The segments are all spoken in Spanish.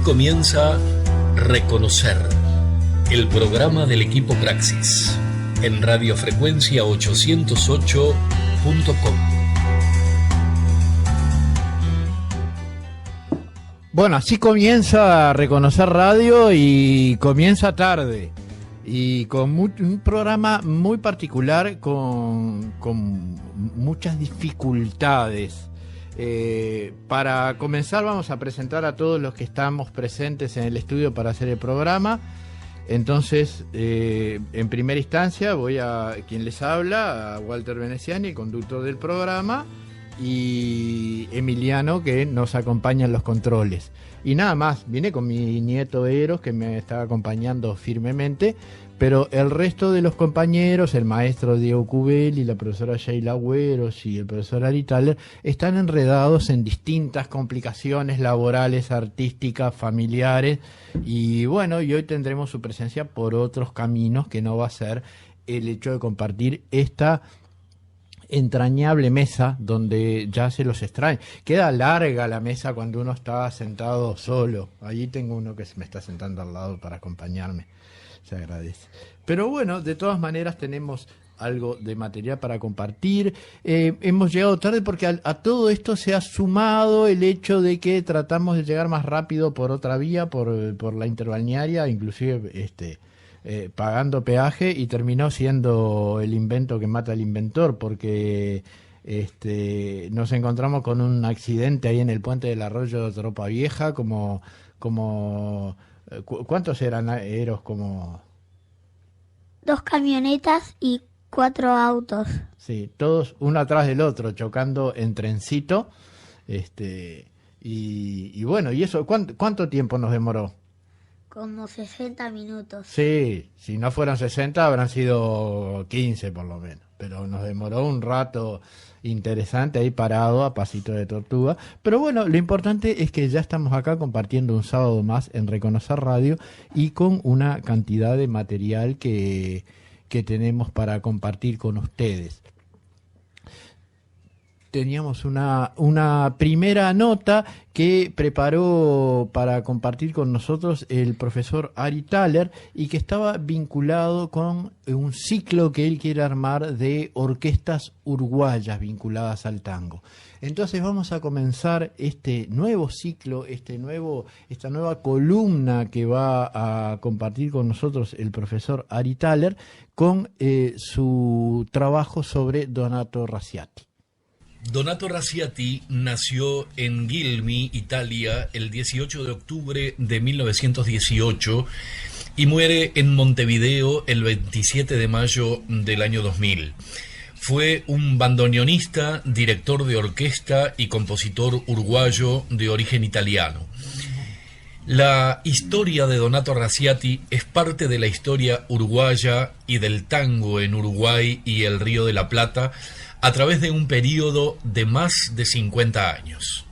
comienza Reconocer, el programa del equipo Praxis, en radiofrecuencia 808.com. Bueno, así comienza Reconocer Radio y comienza tarde. Y con un programa muy particular, con muchas dificultades. Para comenzar vamos a presentar a todos los que estamos presentes en el estudio para hacer el programa. Entonces, en primera instancia voy a quien les habla, a Walter Veneciani, el conductor del programa, y Emiliano, que nos acompaña en los controles. Y nada más, vine con mi nieto Eros, que me está acompañando firmemente, pero el resto de los compañeros, el maestro Diego Cubelli, la profesora Sheila Agüeros y el profesor Ari Thaler, están enredados en distintas complicaciones laborales, artísticas, familiares, y bueno, y hoy tendremos su presencia por otros caminos, que no va a ser el hecho de compartir esta entrañable mesa donde ya se los extrae. Queda larga la mesa cuando uno está sentado solo. Allí tengo uno que se me está sentando al lado para acompañarme. Se agradece. Pero bueno, de todas maneras tenemos algo de material para compartir. Hemos llegado tarde porque a todo esto se ha sumado el hecho de que tratamos de llegar más rápido por otra vía, por la interbalnearia, inclusive pagando peaje, y terminó siendo el invento que mata al inventor, porque nos encontramos con un accidente ahí en el puente del arroyo de Tropa Vieja, como ¿cuántos eran, Eros? Como 2 camionetas y 4 autos. Sí, todos uno atrás del otro, chocando en trencito. Y bueno, ¿y eso cuánto tiempo nos demoró? Como 60 minutos. Sí, si no fueran 60 habrán sido 15 por lo menos, pero nos demoró un rato interesante ahí parado a pasito de tortuga. Pero bueno, lo importante es que ya estamos acá compartiendo un sábado más en Reconocer Radio y con una cantidad de material que tenemos para compartir con ustedes. Teníamos una primera nota que preparó para compartir con nosotros el profesor Ari Thaler y que estaba vinculado con un ciclo que él quiere armar de orquestas uruguayas vinculadas al tango. Entonces vamos a comenzar este nuevo ciclo, esta nueva columna que va a compartir con nosotros el profesor Ari Thaler con su trabajo sobre Donato Raziati. Donato Raziati nació en Gilmi, Italia, el 18 de octubre de 1918 y muere en Montevideo el 27 de mayo del año 2000. Fue un bandoneonista, director de orquesta y compositor uruguayo de origen italiano. La historia de Donato Raziati es parte de la historia uruguaya y del tango en Uruguay y el Río de la Plata, a través de un periodo de más de 50 años.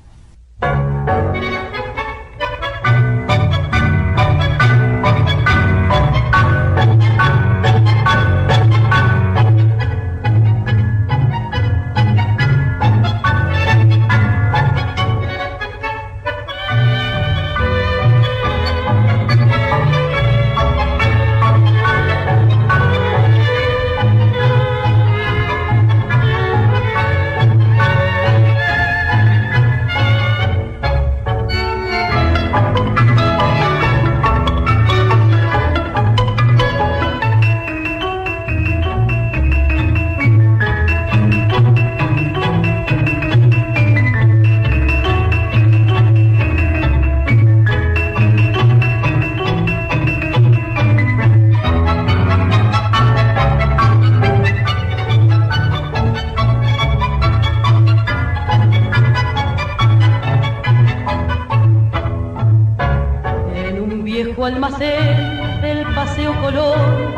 Almacén del Paseo Colón,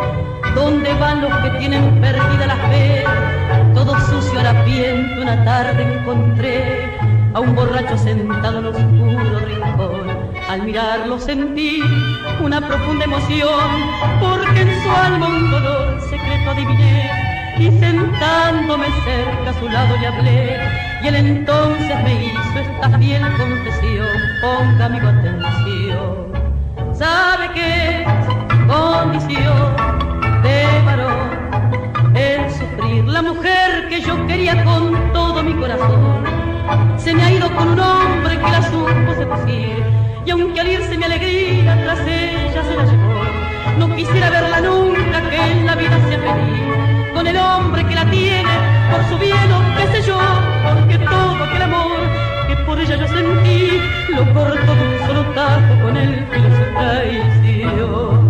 donde van los que tienen perdida la fe. Todo sucio, harapiento, una tarde encontré a un borracho sentado en oscuro rincón. Al mirarlo sentí una profunda emoción, porque en su alma un dolor secreto adiviné, y sentí sentándome cerca a su lado le hablé, y él entonces me hizo esta fiel confesión. Ponga amigo atención. ¿Sabe qué es condición de varón el sufrir? La mujer que yo quería con todo mi corazón se me ha ido con un hombre que la supo seducir, y aunque al irse mi alegría tras ella se la llevó, no quisiera verla nunca, que en la vida sea feliz con el hombre que la tiene por su bien o qué sé yo, porque todo aquel amor que por ella yo sentí lo cortó de un solo tajo con el filo se traicionó.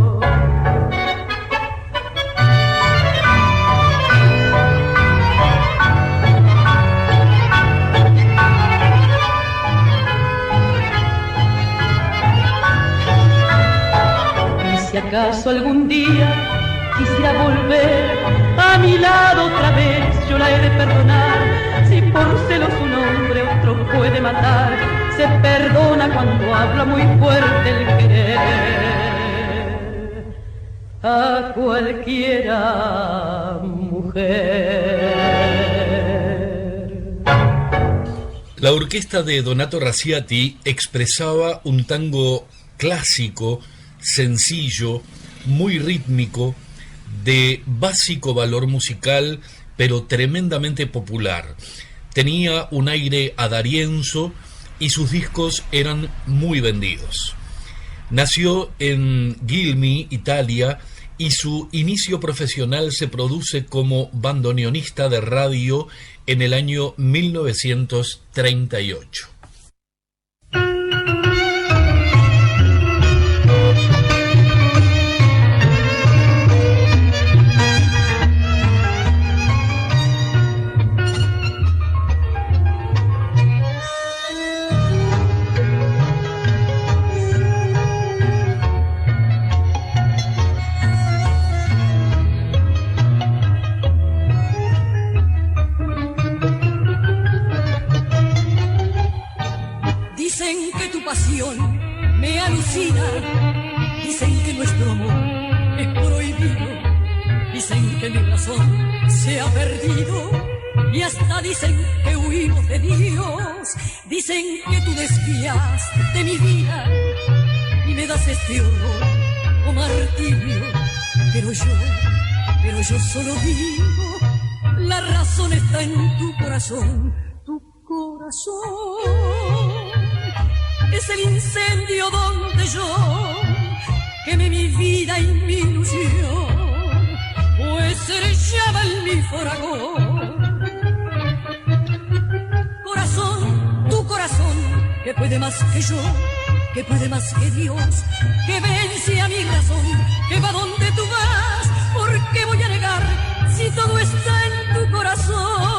Si acaso algún día quisiera volver a mi lado otra vez, yo la he de perdonar. Si por celos un hombre otro puede matar, se perdona cuando habla muy fuerte el querer a cualquiera mujer. La orquesta de Donato Raciati expresaba un tango clásico, sencillo, muy rítmico, de básico valor musical, pero tremendamente popular. Tenía un aire adarienzo y sus discos eran muy vendidos. Nació en Gilmi, Italia, y su inicio profesional se produce como bandoneonista de radio en el año 1938. Me alucina, dicen que nuestro amor es prohibido, dicen que mi razón se ha perdido y hasta dicen que huimos de Dios, dicen que tú desvías de mi vida y me das este horror o martirio, pero yo solo digo, la razón está en tu corazón, tu corazón. Es el incendio donde yo quemé mi vida y mi ilusión, pues se le llama en mi fragor. Corazón, tu corazón, que puede más que yo, que puede más que Dios, que vence a mi razón, que va donde tú vas, ¿por qué voy a negar si todo está en tu corazón?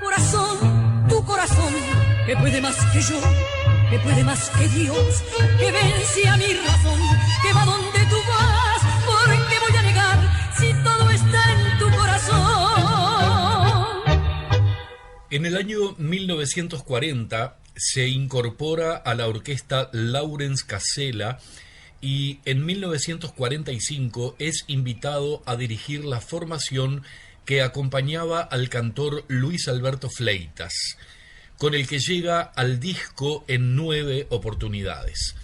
Corazón, tu corazón, que puede más que yo, que puede más que Dios, que vence a mi razón, que va donde tú vas, ¿por qué voy a negar si todo está en tu corazón? En el año 1940 se incorpora a la orquesta Lawrence Casella y en 1945 es invitado a dirigir la formación que acompañaba al cantor Luis Alberto Fleitas, con el que llega al disco en 9 oportunidades.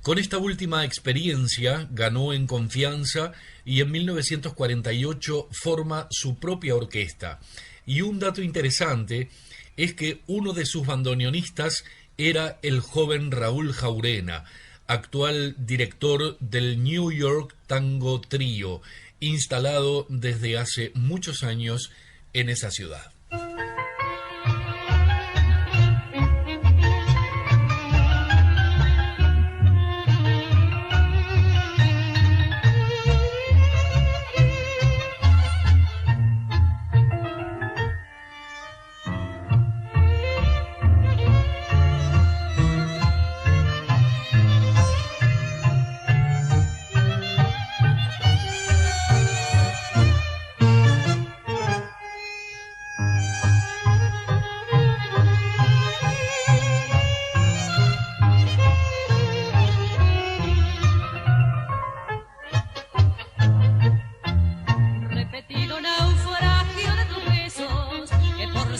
Con esta última experiencia ganó en confianza y en 1948 forma su propia orquesta. Y un dato interesante es que uno de sus bandoneonistas era el joven Raúl Jaurena, actual director del New York Tango Trio, instalado desde hace muchos años en esa ciudad.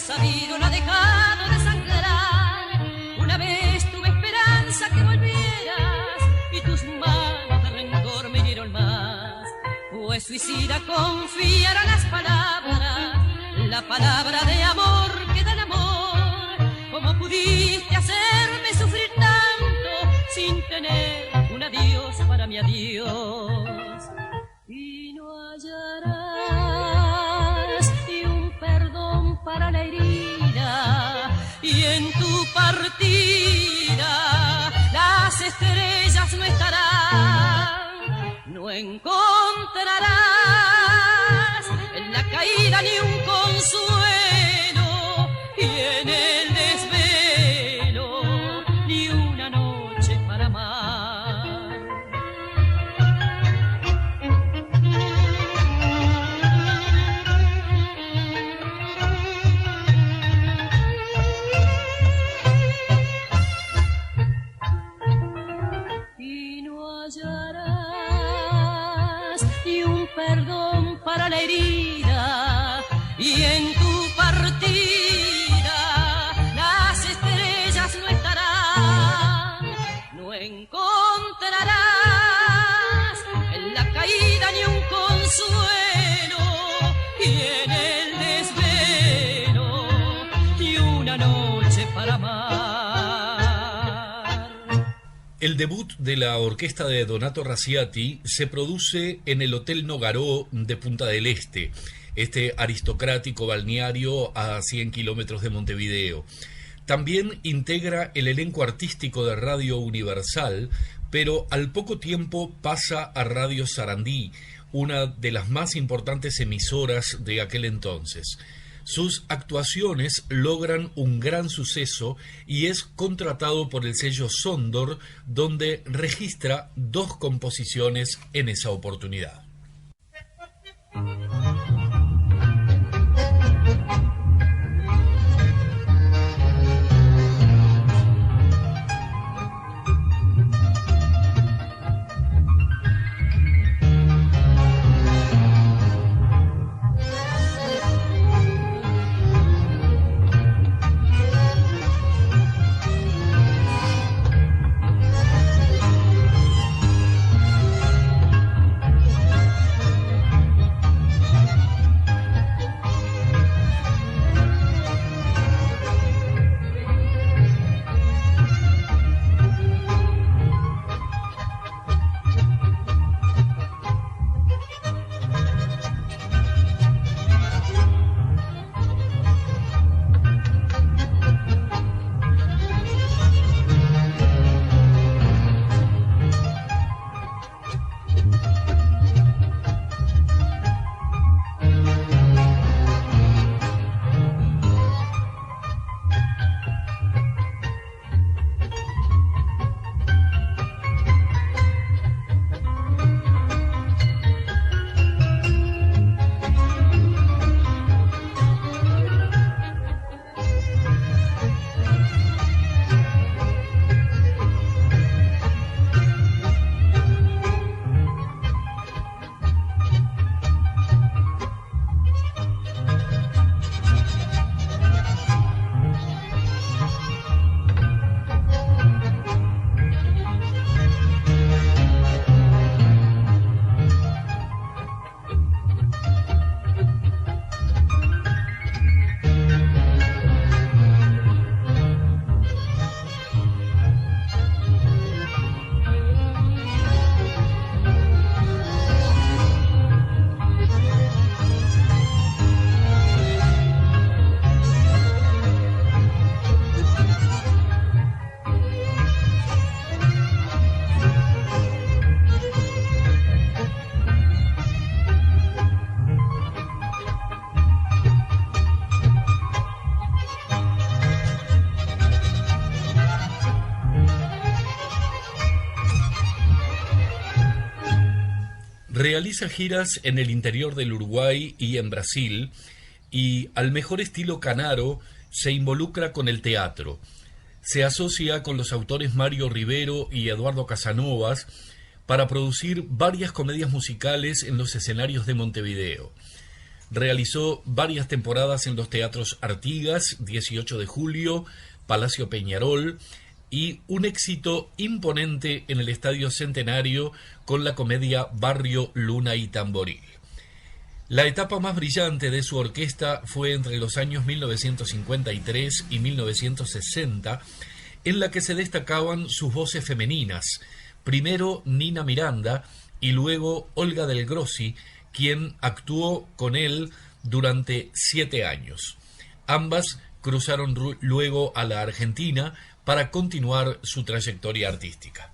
sabido, no ha dejado de sangrar. Una vez tuve esperanza que volvieras y tus manos de rencor me hirieron más. Pues suicida confiar a las palabras, la palabra de amor que da el amor. ¿Cómo pudiste hacerme sufrir tanto sin tener un adiós para mi adiós? Y no hallarás ni un perdón para la herida, y en tu partida las estrellas no estarán. No encontrarás en la caída ni un consuelo, y en el desvelo ni una noche para amar. Y no hallarás ni un perdón para la herida, y en tu partida las estrellas no estarán. No encontrarás en la caída ni un consuelo, y en el desvelo ni una noche para amar. El debut de la orquesta de Donato Raciati se produce en el Hotel Nogaró de Punta del Este, este aristocrático balneario a 100 kilómetros de Montevideo. También integra el elenco artístico de Radio Universal, pero al poco tiempo pasa a Radio Sarandí, una de las más importantes emisoras de aquel entonces. Sus actuaciones logran un gran suceso y es contratado por el sello Sondor, donde registra 2 composiciones en esa oportunidad. Realiza giras en el interior del Uruguay y en Brasil, y al mejor estilo Canaro se involucra con el teatro. Se asocia con los autores Mario Rivero y Eduardo Casanovas para producir varias comedias musicales en los escenarios de Montevideo. Realizó varias temporadas en los teatros Artigas, 18 de Julio, Palacio Peñarol y un éxito imponente en el Estadio Centenario con la comedia Barrio, Luna y Tamboril. La etapa más brillante de su orquesta fue entre los años 1953 y 1960, en la que se destacaban sus voces femeninas, primero Nina Miranda y luego Olga del Grossi, quien actuó con él durante 7 años. Ambas cruzaron luego a la Argentina para continuar su trayectoria artística.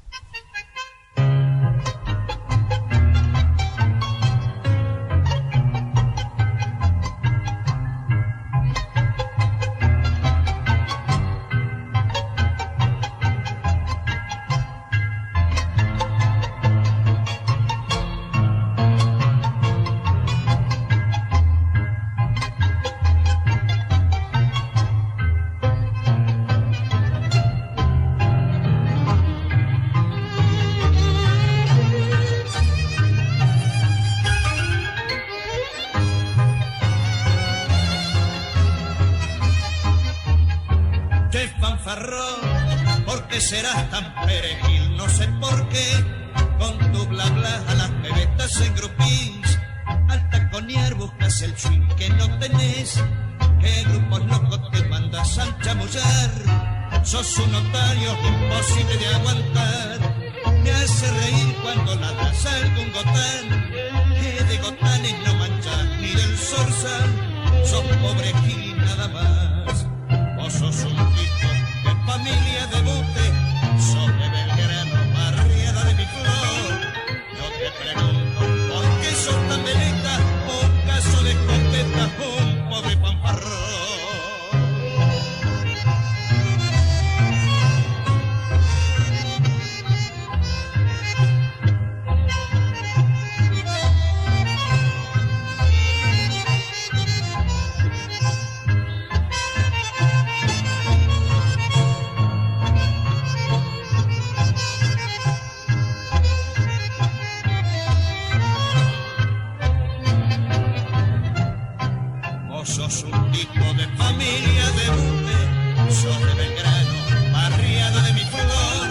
¿Por qué serás tan perejil? No sé por qué, con tu bla bla a las bebetas engrupís, al taconear buscas el swing que no tenés, que grupos locos te mandas a chamullar, sos un notario imposible de aguantar, me hace reír cuando ladras algún gotán, que de gotanes no manchas ni del zorzal, sos pobre gil y nada más, vos sos un tipo de familia de bote, sos de Belgrano, barriada de mi flor. Yo te pregunto, ¿por qué sos tan veleta? Un caso de contenta, un pobre fanfarrón. Sos un tipo de familia de bute, sos de Belgrano, barriada de mi flor.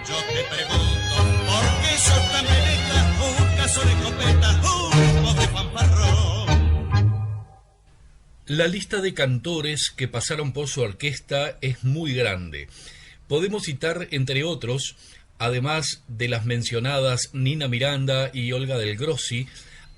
Yo te pregunto, ¿por qué sos tan veleta? Un caso de copeta, un pobre fanfarrón. La lista de cantores que pasaron por su orquesta es muy grande. Podemos citar, entre otros, además de las mencionadas Nina Miranda y Olga del Grossi,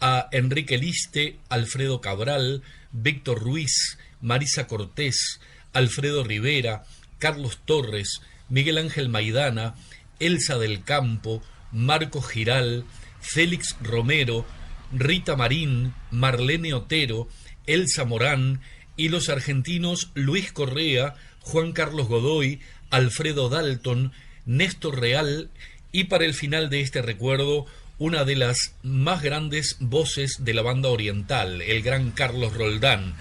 a Enrique Liste, Alfredo Cabral, Víctor Ruiz, Marisa Cortés, Alfredo Rivera, Carlos Torres, Miguel Ángel Maidana, Elsa del Campo, Marco Giral, Félix Romero, Rita Marín, Marlene Otero, Elsa Morán y los argentinos Luis Correa, Juan Carlos Godoy, Alfredo Dalton, Néstor Real y para el final de este recuerdo una de las más grandes voces de la banda oriental, el gran Carlos Roldán,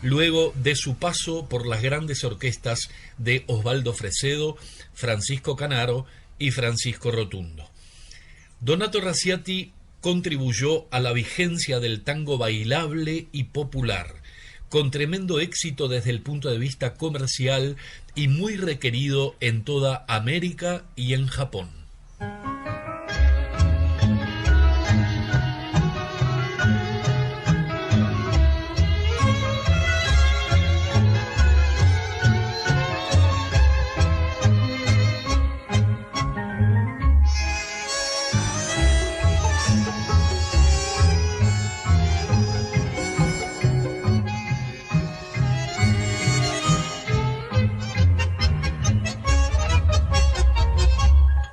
luego de su paso por las grandes orquestas de Osvaldo Fresedo, Francisco Canaro y Francisco Rotundo. Donato Raciati contribuyó a la vigencia del tango bailable y popular, con tremendo éxito desde el punto de vista comercial y muy requerido en toda América y en Japón.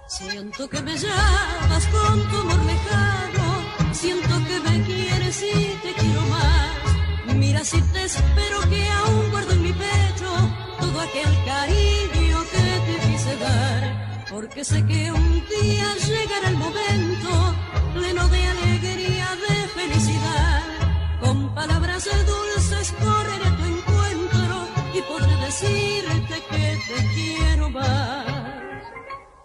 Siento que me llamas con tu amor lejano, siento que me quieres y te quiero más. Mira si te espero que aún guardo en mi pecho todo aquel cariño que te quise dar, porque sé que un día llegará el momento pleno de alegría, de felicidad. Con palabras dulces correré a tu encuentro y podré decirte que te quiero más.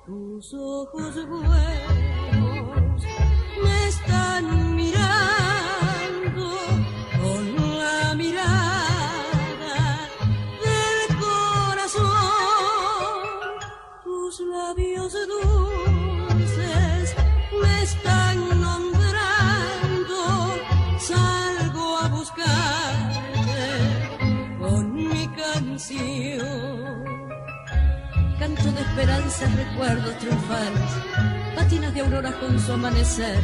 Tus ojos buenos me están mirando con canción. Canto de esperanza, recuerdos triunfales, patinas de aurora con su amanecer,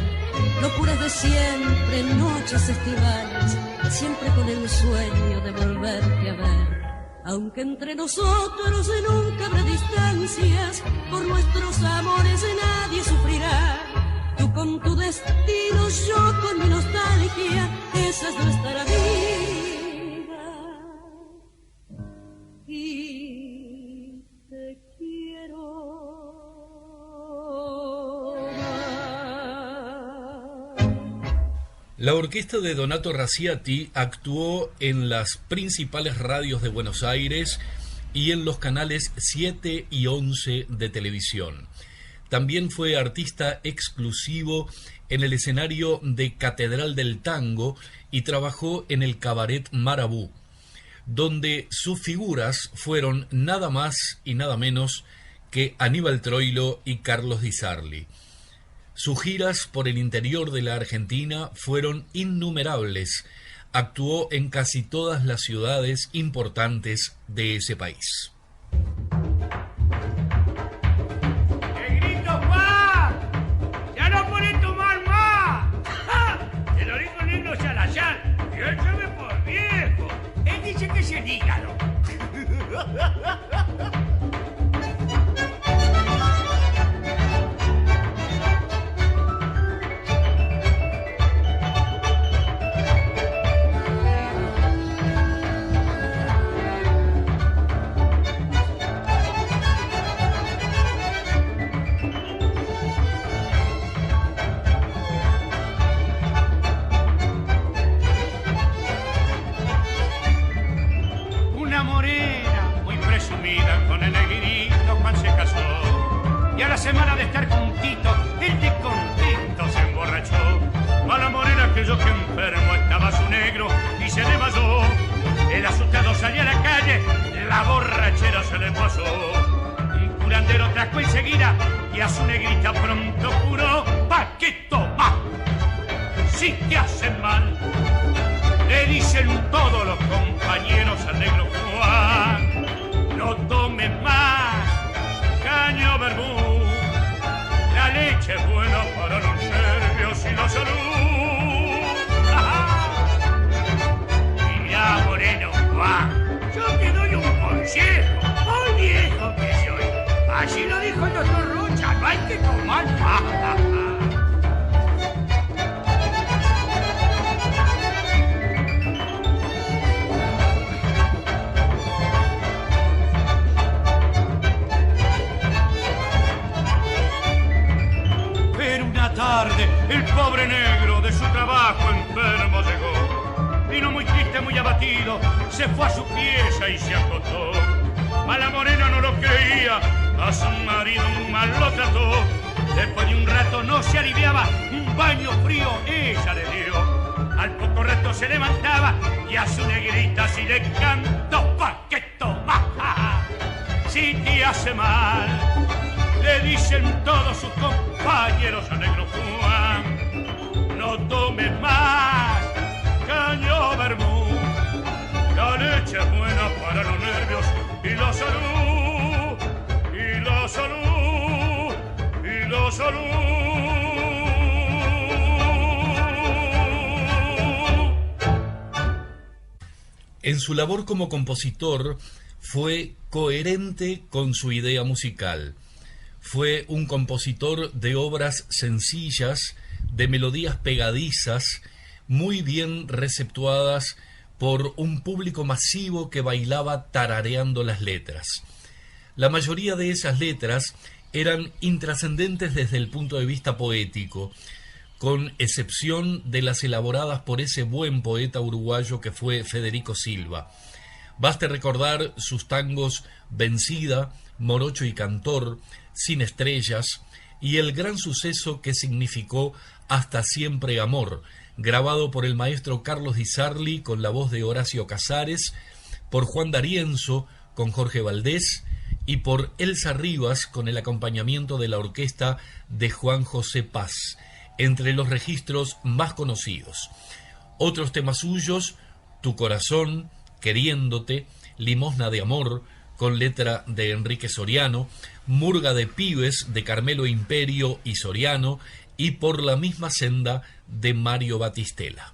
locuras de siempre, noches estivales, siempre con el sueño de volverte a ver. Aunque entre nosotros nunca habrá distancias, por nuestros amores nadie sufrirá. Tú con tu destino, yo con mi nostalgia, esa es nuestra vida. Y te quiero más. La orquesta de Donato Raciati actuó en las principales radios de Buenos Aires y en los canales 7 y 11 de televisión. También fue artista exclusivo en el escenario de Catedral del Tango y trabajó en el Cabaret Marabú, donde sus figuras fueron nada más y nada menos que Aníbal Troilo y Carlos Di Sarli. Sus giras por el interior de la Argentina fueron innumerables. Actuó en casi todas las ciudades importantes de ese país. Dígalo. Semana de estar juntito, el de contento se emborrachó. A la morena que yo que enfermo estaba su negro y se desmayó. El asustado salió a la calle, la borrachera se le pasó. Un curandero trajo enseguida y a su negrita pronto curó. Pa' que toma, si te hacen mal, le dicen todos los compañeros al negro Juan. No tomes más caño verbú. La leche es buena para los nervios y la salud. Mira, moreno Juan, yo te doy un consejo, muy viejo que soy. Así lo dijo el doctor Rocha, no hay que tomar más. Tarde, el pobre negro de su trabajo enfermo llegó. Vino muy triste, muy abatido, se fue a su pieza y se acostó. A la morena no lo creía, a su marido mal lo trató. Después de un rato no se aliviaba, un baño frío ella le dio. Al poco rato se levantaba y a su negrita si le cantó. Pa' que toma, si te hace mal, le dicen todos sus compañeros al negro Juan. No tomes más caño vermú, la leche es buena para los nervios y la salud, y la salud, y la salud. En su labor como compositor fue coherente con su idea musical. Fue un compositor de obras sencillas, de melodías pegadizas, muy bien receptuadas por un público masivo que bailaba tarareando las letras. La mayoría de esas letras eran intrascendentes desde el punto de vista poético, con excepción de las elaboradas por ese buen poeta uruguayo que fue Federico Silva. Baste recordar sus tangos Vencida, Morocho y Cantor, Sin Estrellas y el gran suceso que significó Hasta Siempre Amor, grabado por el maestro Carlos Di Sarli con la voz de Horacio Casares, por Juan D'Arienzo con Jorge Valdés y por Elsa Rivas con el acompañamiento de la orquesta de Juan José Paz, entre los registros más conocidos. Otros temas suyos: Tu Corazón, Queriéndote, Limosna de Amor, con letra de Enrique Soriano, Murga de Pibes de Carmelo Imperio y Soriano, y Por la misma senda de Mario Batistela.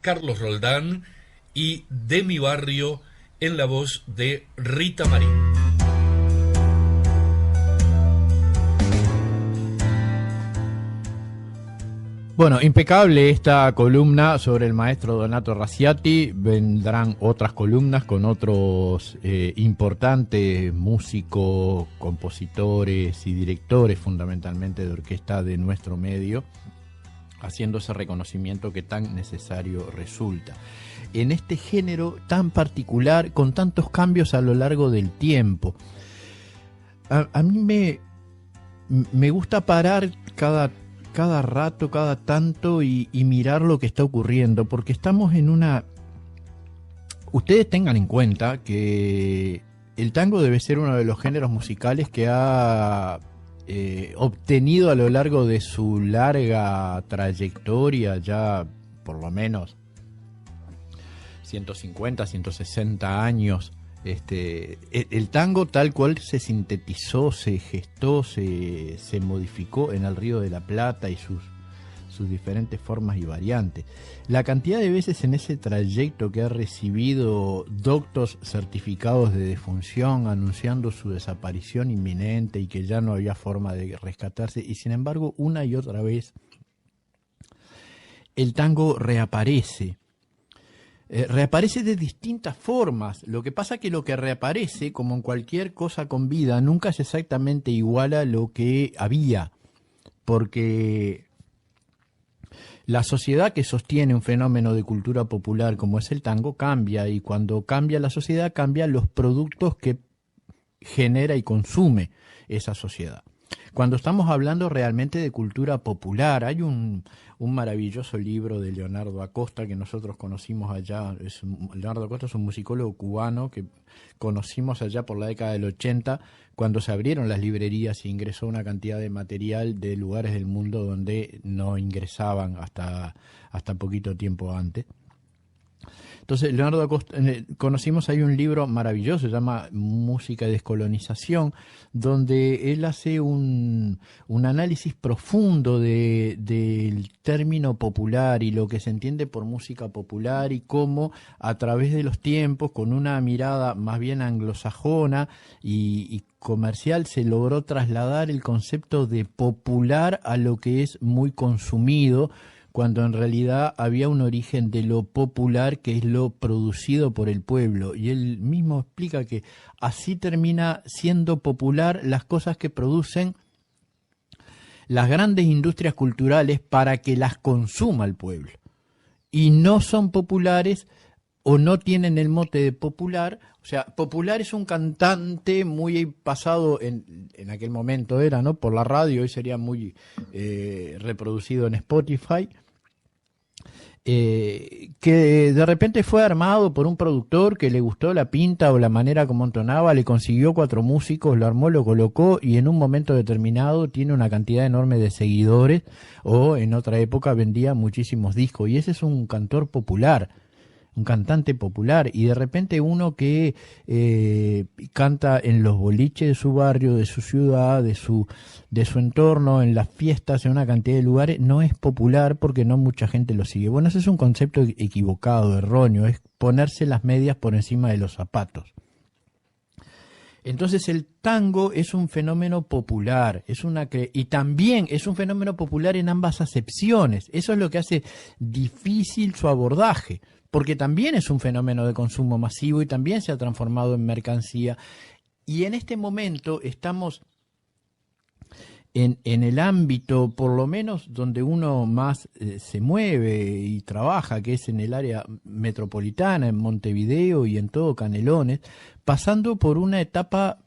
Carlos Roldán, y De mi barrio, en la voz de Rita Marín. Bueno, impecable esta columna sobre el maestro Donato Raciati. Vendrán otras columnas con otros importantes músicos, compositores y directores fundamentalmente de orquesta de nuestro medio, haciendo ese reconocimiento que tan necesario resulta en este género tan particular, con tantos cambios a lo largo del tiempo. A mí me gusta parar cada rato, cada tanto y mirar lo que está ocurriendo, porque estamos en Ustedes tengan en cuenta que el tango debe ser uno de los géneros musicales que ha obtenido a lo largo de su larga trayectoria, ya por lo menos 150, 160 años, el tango tal cual se sintetizó, se gestó, se modificó en el Río de la Plata y sus diferentes formas y variantes. La cantidad de veces en ese trayecto que ha recibido doctos certificados de defunción anunciando su desaparición inminente y que ya no había forma de rescatarse, y sin embargo una y otra vez el tango reaparece. Reaparece de distintas formas. Lo que pasa que lo que reaparece, como en cualquier cosa con vida, nunca es exactamente igual a lo que había, porque la sociedad que sostiene un fenómeno de cultura popular como es el tango cambia, y cuando cambia la sociedad cambian los productos que genera y consume esa sociedad. Cuando estamos hablando realmente de cultura popular, hay un maravilloso libro de Leonardo Acosta que nosotros conocimos allá. Leonardo Acosta es un musicólogo cubano que conocimos allá por la década del 80, cuando se abrieron las librerías y ingresó una cantidad de material de lugares del mundo donde no ingresaban hasta poquito tiempo antes. Entonces, Leonardo Acosta, conocimos ahí un libro maravilloso, se llama Música y Descolonización, donde él hace un análisis profundo del término popular y lo que se entiende por música popular, y cómo a través de los tiempos, con una mirada más bien anglosajona y comercial, se logró trasladar el concepto de popular a lo que es muy consumido, cuando en realidad había un origen de lo popular, que es lo producido por el pueblo. Y él mismo explica que así termina siendo popular las cosas que producen las grandes industrias culturales para que las consuma el pueblo. Y no son populares o no tienen el mote de popular. O sea, popular es un cantante muy pasado en aquel momento era, ¿no?, por la radio, hoy sería muy reproducido en Spotify. Que de repente fue armado por un productor que le gustó la pinta o la manera como entonaba, le consiguió 4 músicos, lo armó, lo colocó, y en un momento determinado tiene una cantidad enorme de seguidores, o en otra época vendía muchísimos discos, y ese es un cantor popular, un cantante popular. Y de repente uno que canta en los boliches de su barrio, de su ciudad, de su entorno, en las fiestas, en una cantidad de lugares, no es popular porque no mucha gente lo sigue. Bueno, ese es un concepto equivocado, erróneo, es ponerse las medias por encima de los zapatos. Entonces el tango es un fenómeno popular, y también es un fenómeno popular en ambas acepciones. Eso es lo que hace difícil su abordaje, porque también es un fenómeno de consumo masivo y también se ha transformado en mercancía. Y en este momento estamos en el ámbito, por lo menos donde uno más se mueve y trabaja, que es en el área metropolitana, en Montevideo y en todo Canelones, pasando por una etapa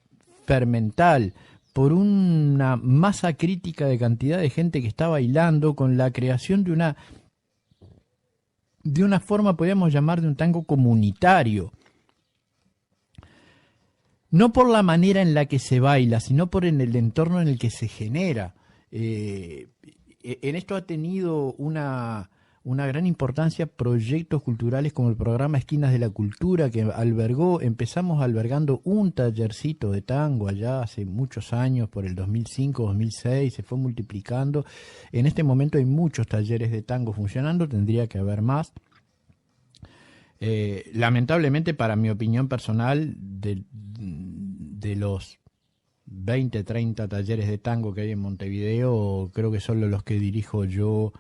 fermental, por una masa crítica de cantidad de gente que está bailando, con la creación de una forma, podríamos llamar, de un tango comunitario. No por la manera en la que se baila, sino por en el entorno en el que se genera. En esto ha tenido una gran importancia proyectos culturales como el programa Esquinas de la Cultura, que empezamos albergando un tallercito de tango allá hace muchos años, por el 2005, 2006, se fue multiplicando. En este momento hay muchos talleres de tango funcionando, tendría que haber más. Lamentablemente, para mi opinión personal, de los 20, 30 talleres de tango que hay en Montevideo, creo que solo los que dirijo yo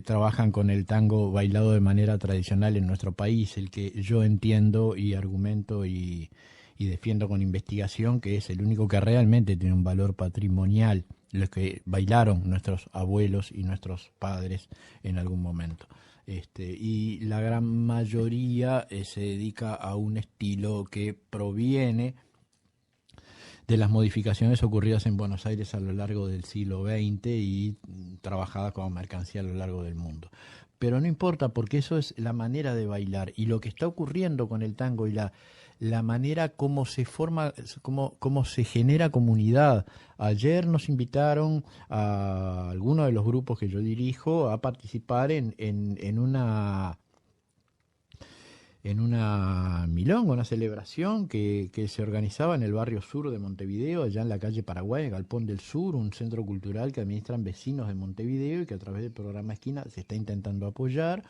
trabajan con el tango bailado de manera tradicional en nuestro país, el que yo entiendo y argumento y defiendo con investigación, que es el único que realmente tiene un valor patrimonial, los que bailaron nuestros abuelos y nuestros padres en algún momento. Y la gran mayoría se dedica a un estilo que proviene de las modificaciones ocurridas en Buenos Aires a lo largo del siglo XX y trabajadas como mercancía a lo largo del mundo. Pero no importa, porque eso es la manera de bailar, y lo que está ocurriendo con el tango y la manera como se forma, cómo se genera comunidad. Ayer nos invitaron a algunos de los grupos que yo dirijo a participar en una milonga, una celebración que se organizaba en el barrio sur de Montevideo, allá en la calle Paraguay, Galpón del Sur, un centro cultural que administran vecinos de Montevideo y que a través del programa Esquina se está intentando apoyar.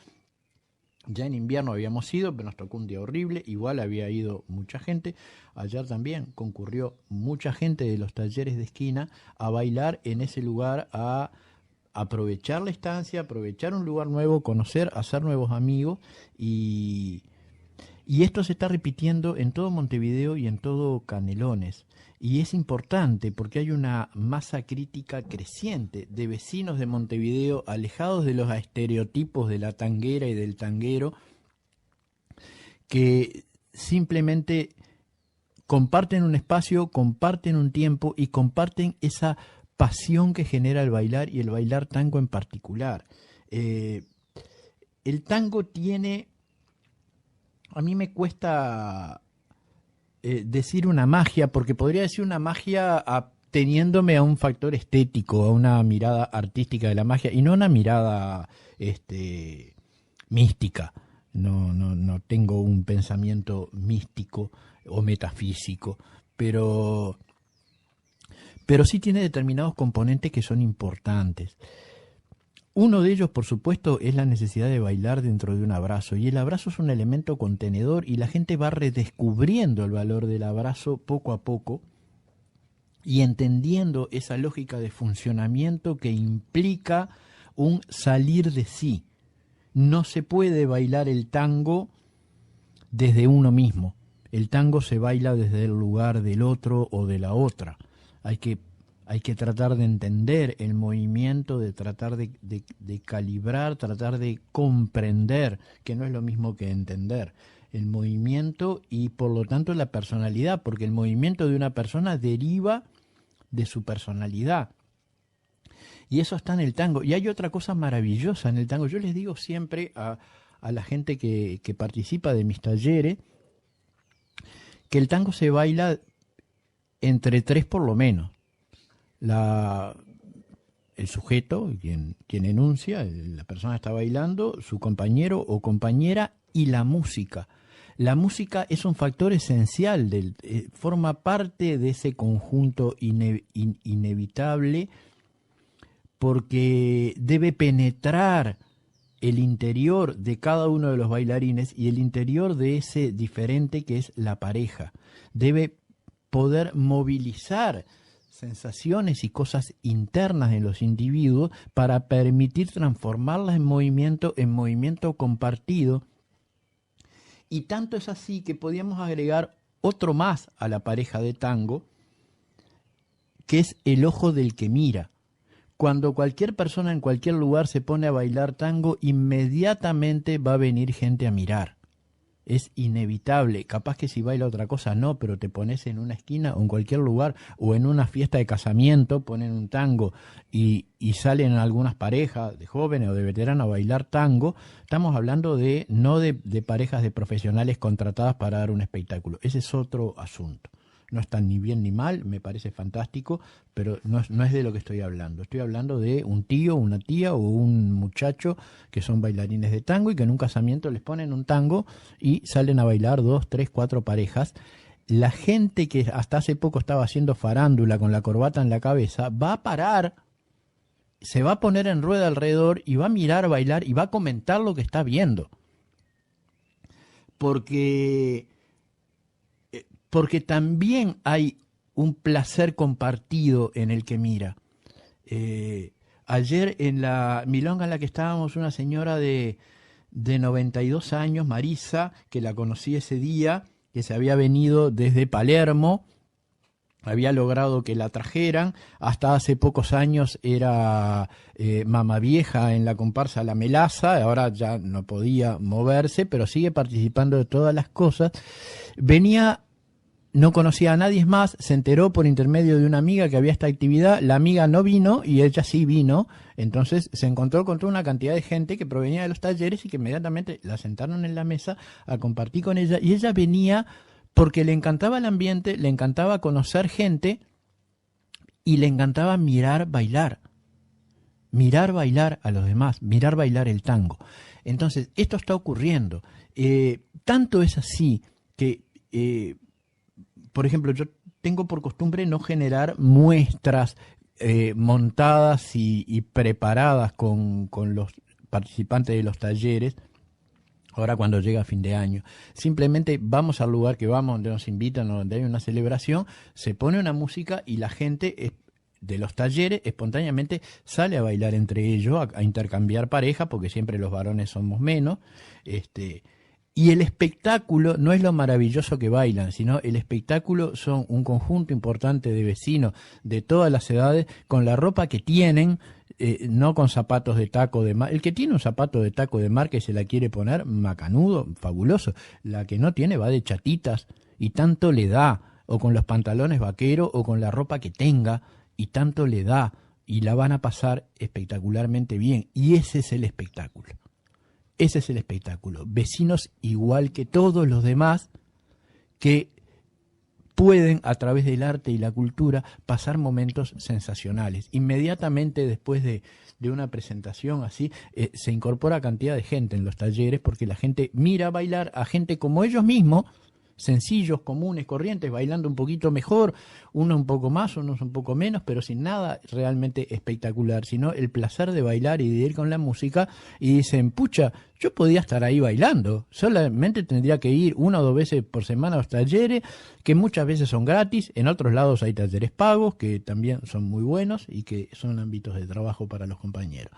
Ya en invierno habíamos ido, pero nos tocó un día horrible, igual había ido mucha gente. Ayer también concurrió mucha gente de los talleres de esquina a bailar en ese lugar, a aprovechar la estancia, aprovechar un lugar nuevo, conocer, hacer nuevos amigos, y esto se está repitiendo en todo Montevideo y en todo Canelones. Y es importante porque hay una masa crítica creciente de vecinos de Montevideo alejados de los estereotipos de la tanguera y del tanguero, que simplemente comparten un espacio, comparten un tiempo y comparten esa pasión que genera el bailar, y el bailar tango en particular. El tango tiene... A mí me cuesta decir una magia, porque podría decir una magia teniéndome a un factor estético, a una mirada artística de la magia, y no una mirada mística. No tengo un pensamiento místico o metafísico, pero sí tiene determinados componentes que son importantes. Uno de ellos, por supuesto, es la necesidad de bailar dentro de un abrazo, y el abrazo es un elemento contenedor, y la gente va redescubriendo el valor del abrazo poco a poco y entendiendo esa lógica de funcionamiento que implica un salir de sí. No se puede bailar el tango desde uno mismo. El tango se baila desde el lugar del otro o de la otra. Hay que tratar de entender el movimiento, de tratar de calibrar, tratar de comprender, que no es lo mismo que entender, el movimiento y por lo tanto la personalidad, porque el movimiento de una persona deriva de su personalidad. Y eso está en el tango. Y hay otra cosa maravillosa en el tango. Yo les digo siempre a la gente que participa de mis talleres que el tango se baila entre tres por lo menos. El sujeto, quien enuncia, la persona está bailando, su compañero o compañera, y la música. La música es un factor esencial, forma parte de ese conjunto inevitable, porque debe penetrar el interior de cada uno de los bailarines y el interior de ese diferente que es la pareja. Debe poder movilizar sensaciones y cosas internas en los individuos para permitir transformarlas en movimiento compartido. Y tanto es así que podíamos agregar otro más a la pareja de tango, que es el ojo del que mira. Cuando cualquier persona en cualquier lugar se pone a bailar tango, inmediatamente va a venir gente a mirar. Es inevitable. Capaz que si baila otra cosa no, pero te pones en una esquina o en cualquier lugar o en una fiesta de casamiento, ponen un tango y salen algunas parejas de jóvenes o de veteranos a bailar tango. Estamos hablando no de parejas de profesionales contratadas para dar un espectáculo. Ese es otro asunto. No está ni bien ni mal, me parece fantástico, pero no es de lo que estoy hablando. Estoy hablando de un tío, una tía o un muchacho que son bailarines de tango y que en un casamiento les ponen un tango y salen a bailar 2, 3, 4 parejas. La gente que hasta hace poco estaba haciendo farándula con la corbata en la cabeza va a parar, se va a poner en rueda alrededor y va a mirar bailar y va a comentar lo que está viendo. Porque también hay un placer compartido en el que mira. Ayer en la milonga en la que estábamos, una señora de 92 años, Marisa, que la conocí ese día, que se había venido desde Palermo, había logrado que la trajeran, hasta hace pocos años era mamá vieja en la comparsa La Melaza, ahora ya no podía moverse, pero sigue participando de todas las cosas. Venía no conocía a nadie más, se enteró por intermedio de una amiga que había esta actividad, la amiga no vino y ella sí vino, entonces se encontró con toda una cantidad de gente que provenía de los talleres y que inmediatamente la sentaron en la mesa a compartir con ella, y ella venía porque le encantaba el ambiente, le encantaba conocer gente y le encantaba mirar bailar a los demás, mirar bailar el tango. Entonces, esto está ocurriendo. Tanto es así que, por ejemplo, yo tengo por costumbre no generar muestras montadas y preparadas con los participantes de los talleres, ahora cuando llega fin de año. Simplemente vamos al lugar que vamos, donde nos invitan o donde hay una celebración, se pone una música y la gente de los talleres espontáneamente sale a bailar entre ellos, a intercambiar pareja, porque siempre los varones somos menos. Y el espectáculo no es lo maravilloso que bailan, sino el espectáculo son un conjunto importante de vecinos de todas las edades con la ropa que tienen, no con zapatos de taco de mar. El que tiene un zapato de taco de marca y se la quiere poner, macanudo, fabuloso. La que no tiene va de chatitas y tanto le da, o con los pantalones vaqueros o con la ropa que tenga y tanto le da, y la van a pasar espectacularmente bien. Y ese es el espectáculo. Ese es el espectáculo. Vecinos igual que todos los demás que pueden, a través del arte y la cultura, pasar momentos sensacionales. Inmediatamente después de una presentación así, se incorpora cantidad de gente en los talleres, porque la gente mira bailar a gente como ellos mismos, sencillos, comunes, corrientes, bailando un poquito mejor, unos un poco más, unos un poco menos, pero sin nada realmente espectacular, sino el placer de bailar y de ir con la música, y dicen, pucha, yo podía estar ahí bailando, solamente tendría que ir 1 o 2 veces por semana a los talleres, que muchas veces son gratis, en otros lados hay talleres pagos, que también son muy buenos y que son ámbitos de trabajo para los compañeros.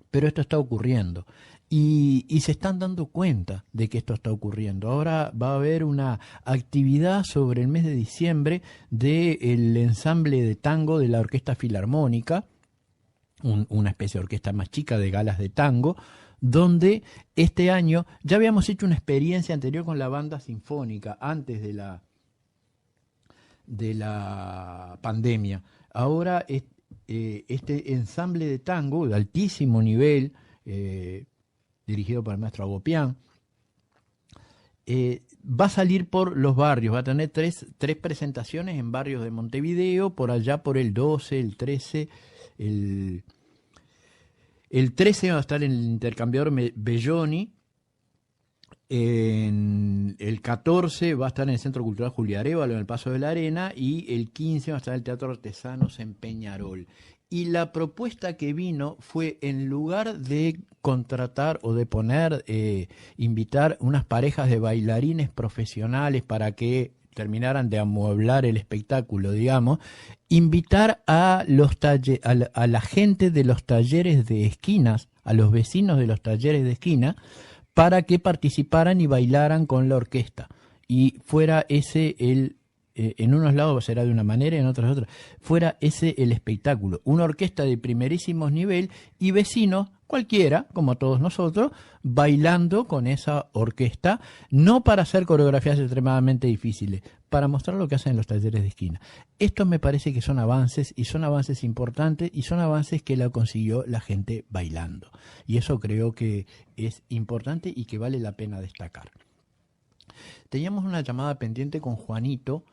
Pero esto está ocurriendo. Y se están dando cuenta de que esto está ocurriendo. Ahora va a haber una actividad sobre el mes de diciembre del ensamble de tango de la Orquesta Filarmónica, una especie de orquesta más chica de galas de tango, donde este año ya habíamos hecho una experiencia anterior con la banda sinfónica, antes de la pandemia. Ahora este ensamble de tango de altísimo nivel, dirigido por el maestro Agopián, va a salir por los barrios, va a tener tres presentaciones en barrios de Montevideo, por allá por el 12, el 13, el 13 va a estar en el intercambiador Belloni, el 14 va a estar en el Centro Cultural Julio Arévalo, en el Paso de la Arena, y el 15 va a estar en el Teatro Artesanos en Peñarol. Y la propuesta que vino fue, en lugar de contratar o de poner, invitar unas parejas de bailarines profesionales para que terminaran de amueblar el espectáculo, digamos, invitar a la gente de los talleres de esquinas, a los vecinos de los talleres de esquina, para que participaran y bailaran con la orquesta. Y fuera ese en unos lados será de una manera y en otros de otra, fuera ese el espectáculo. Una orquesta de primerísimos nivel y vecinos, cualquiera, como todos nosotros, bailando con esa orquesta, no para hacer coreografías extremadamente difíciles, para mostrar lo que hacen los talleres de esquina. Esto me parece que son avances, y son avances importantes, y son avances que la consiguió la gente bailando. Y eso creo que es importante y que vale la pena destacar. Teníamos una llamada pendiente con Juanito.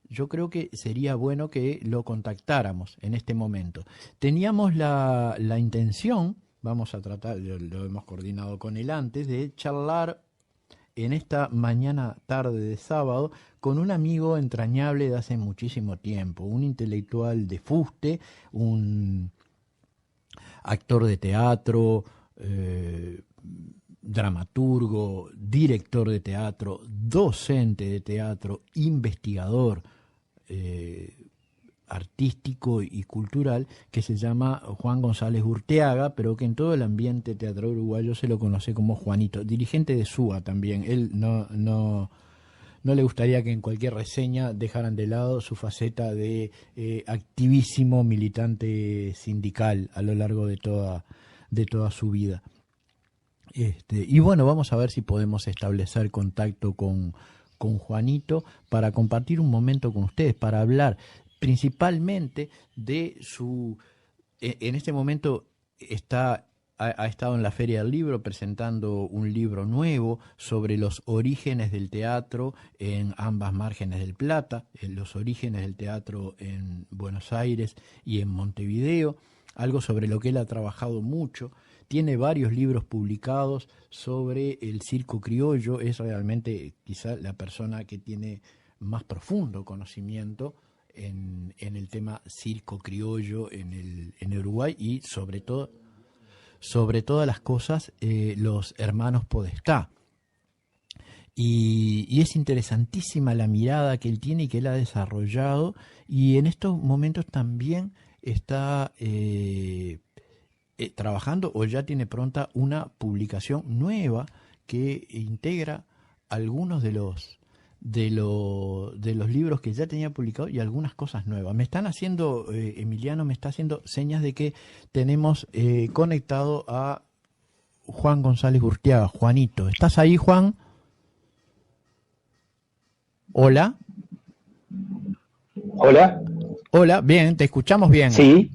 Yo creo que sería bueno que lo contactáramos en este momento. Teníamos la intención, vamos a tratar, lo hemos coordinado con él antes, de charlar en esta mañana tarde de sábado con un amigo entrañable de hace muchísimo tiempo, un intelectual de fuste, un actor de teatro, dramaturgo, director de teatro, docente de teatro, investigador artístico y cultural, que se llama Juan González Urteaga, pero que en todo el ambiente teatral uruguayo se lo conoce como Juanito, dirigente de SUA también. Él no le gustaría que en cualquier reseña dejaran de lado su faceta de activísimo militante sindical a lo largo de toda su vida. Y bueno, vamos a ver si podemos establecer contacto con con Juanito para compartir un momento con ustedes, para hablar principalmente de su... En este momento ha estado en la Feria del Libro presentando un libro nuevo sobre los orígenes del teatro en ambas márgenes del Plata, los orígenes del teatro en Buenos Aires y en Montevideo, algo sobre lo que él ha trabajado mucho. Tiene varios libros publicados sobre el circo criollo, es realmente quizá la persona que tiene más profundo conocimiento en el tema circo criollo en Uruguay y sobre todas las cosas los hermanos Podestá. Y es interesantísima la mirada que él tiene y que él ha desarrollado, y en estos momentos también está trabajando o ya tiene pronta una publicación nueva que integra algunos de los libros que ya tenía publicado y algunas cosas nuevas. Me están haciendo, Emiliano me está haciendo señas de que tenemos conectado a Juan González Urteaga. Juanito, ¿estás ahí, Juan? Hola. Hola. Hola, bien, te escuchamos bien. Sí.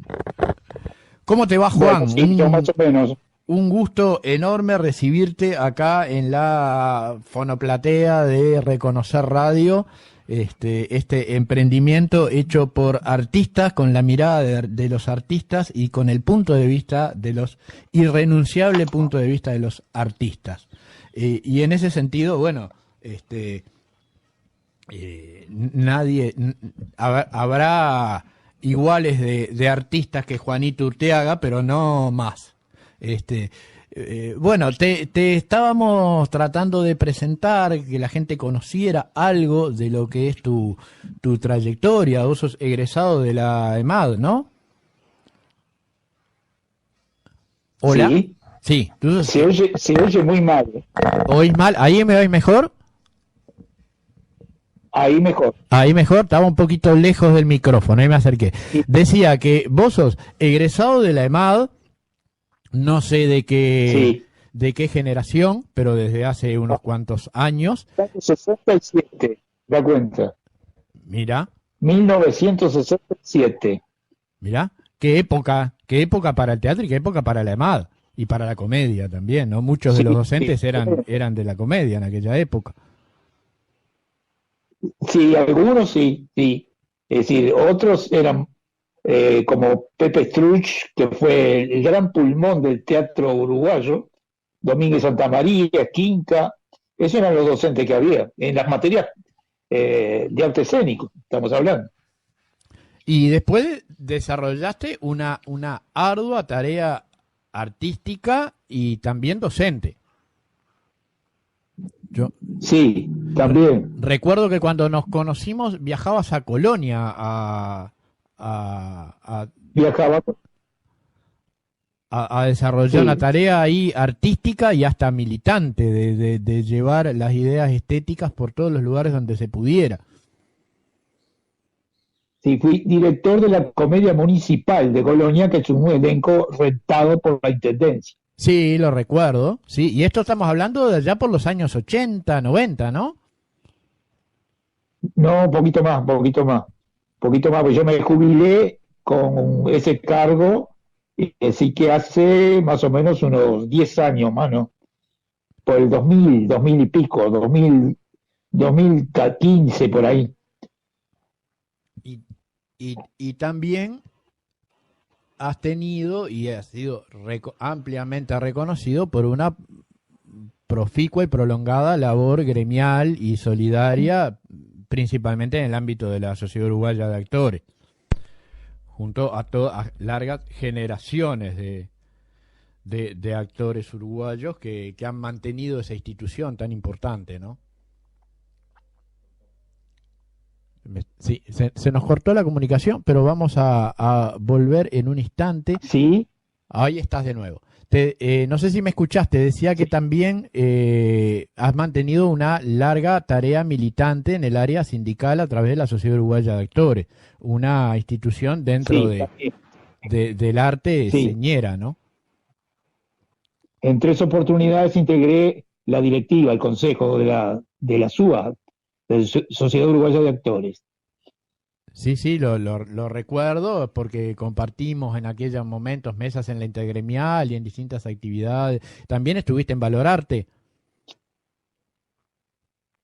¿Cómo te va, Juan? Bueno, sí, yo más o menos. Un gusto enorme recibirte acá en la fonoplatea de Reconocer Radio, este emprendimiento hecho por artistas, con la mirada de los artistas y con el punto de vista de los irrenunciable punto de vista de los artistas. Y en ese sentido, bueno, nadie habrá iguales de artistas que Juanito Urteaga, pero no más. Bueno, te estábamos tratando de presentar, que la gente conociera algo de lo que es tu trayectoria. Vos sos egresado de la EMAD, ¿no? Hola. Sí. Sí. Se oye muy mal. ¿Oís mal? ¿Ahí me oís mejor? Ahí mejor. Ahí mejor, estaba un poquito lejos del micrófono, ahí me acerqué. Sí. Decía que vos sos egresado de la EMAD, no sé de qué generación, pero desde hace unos cuantos años. 67, da cuenta. Mira. 1967. Mira, qué época para el teatro y qué época para la EMAD y para la comedia también, ¿no? Muchos de los docentes eran de la comedia en aquella época. Sí, algunos sí. Es decir, otros eran como Pepe Struch, que fue el gran pulmón del teatro uruguayo, Domínguez Santamaría, Quinca, esos eran los docentes que había, en las materias de arte escénico, estamos hablando. Y después desarrollaste una ardua tarea artística y también docente. Sí, también. Recuerdo que cuando nos conocimos viajabas a Colonia Viajaba a desarrollar una tarea ahí artística y hasta militante de llevar las ideas estéticas por todos los lugares donde se pudiera. Sí, fui director de la Comedia Municipal de Colonia, que es un elenco rentado por la Intendencia. Sí, lo recuerdo, sí, y esto estamos hablando de allá por los años 80, 90, ¿no? No, un poquito más, porque yo me jubilé con ese cargo, y así que hace más o menos unos 10 años más, ¿no? Por el 2000 y pico, 2015 por ahí. Y también has tenido y has sido ampliamente reconocido por una proficua y prolongada labor gremial y solidaria, principalmente en el ámbito de la Sociedad Uruguaya de Actores, junto a largas generaciones de actores uruguayos que han mantenido esa institución tan importante, ¿no? Sí, se nos cortó la comunicación, pero vamos a volver en un instante. Sí. Ahí estás de nuevo. No sé si me escuchaste, decía que también has mantenido una larga tarea militante en el área sindical a través de la Sociedad Uruguaya de Actores, una institución dentro del arte señera, ¿no? En 3 oportunidades integré la directiva, el consejo de la SUA, de Sociedad Uruguaya de Actores. Sí, sí, lo recuerdo porque compartimos en aquellos momentos mesas en la intergremial y en distintas actividades. También estuviste en Valorarte,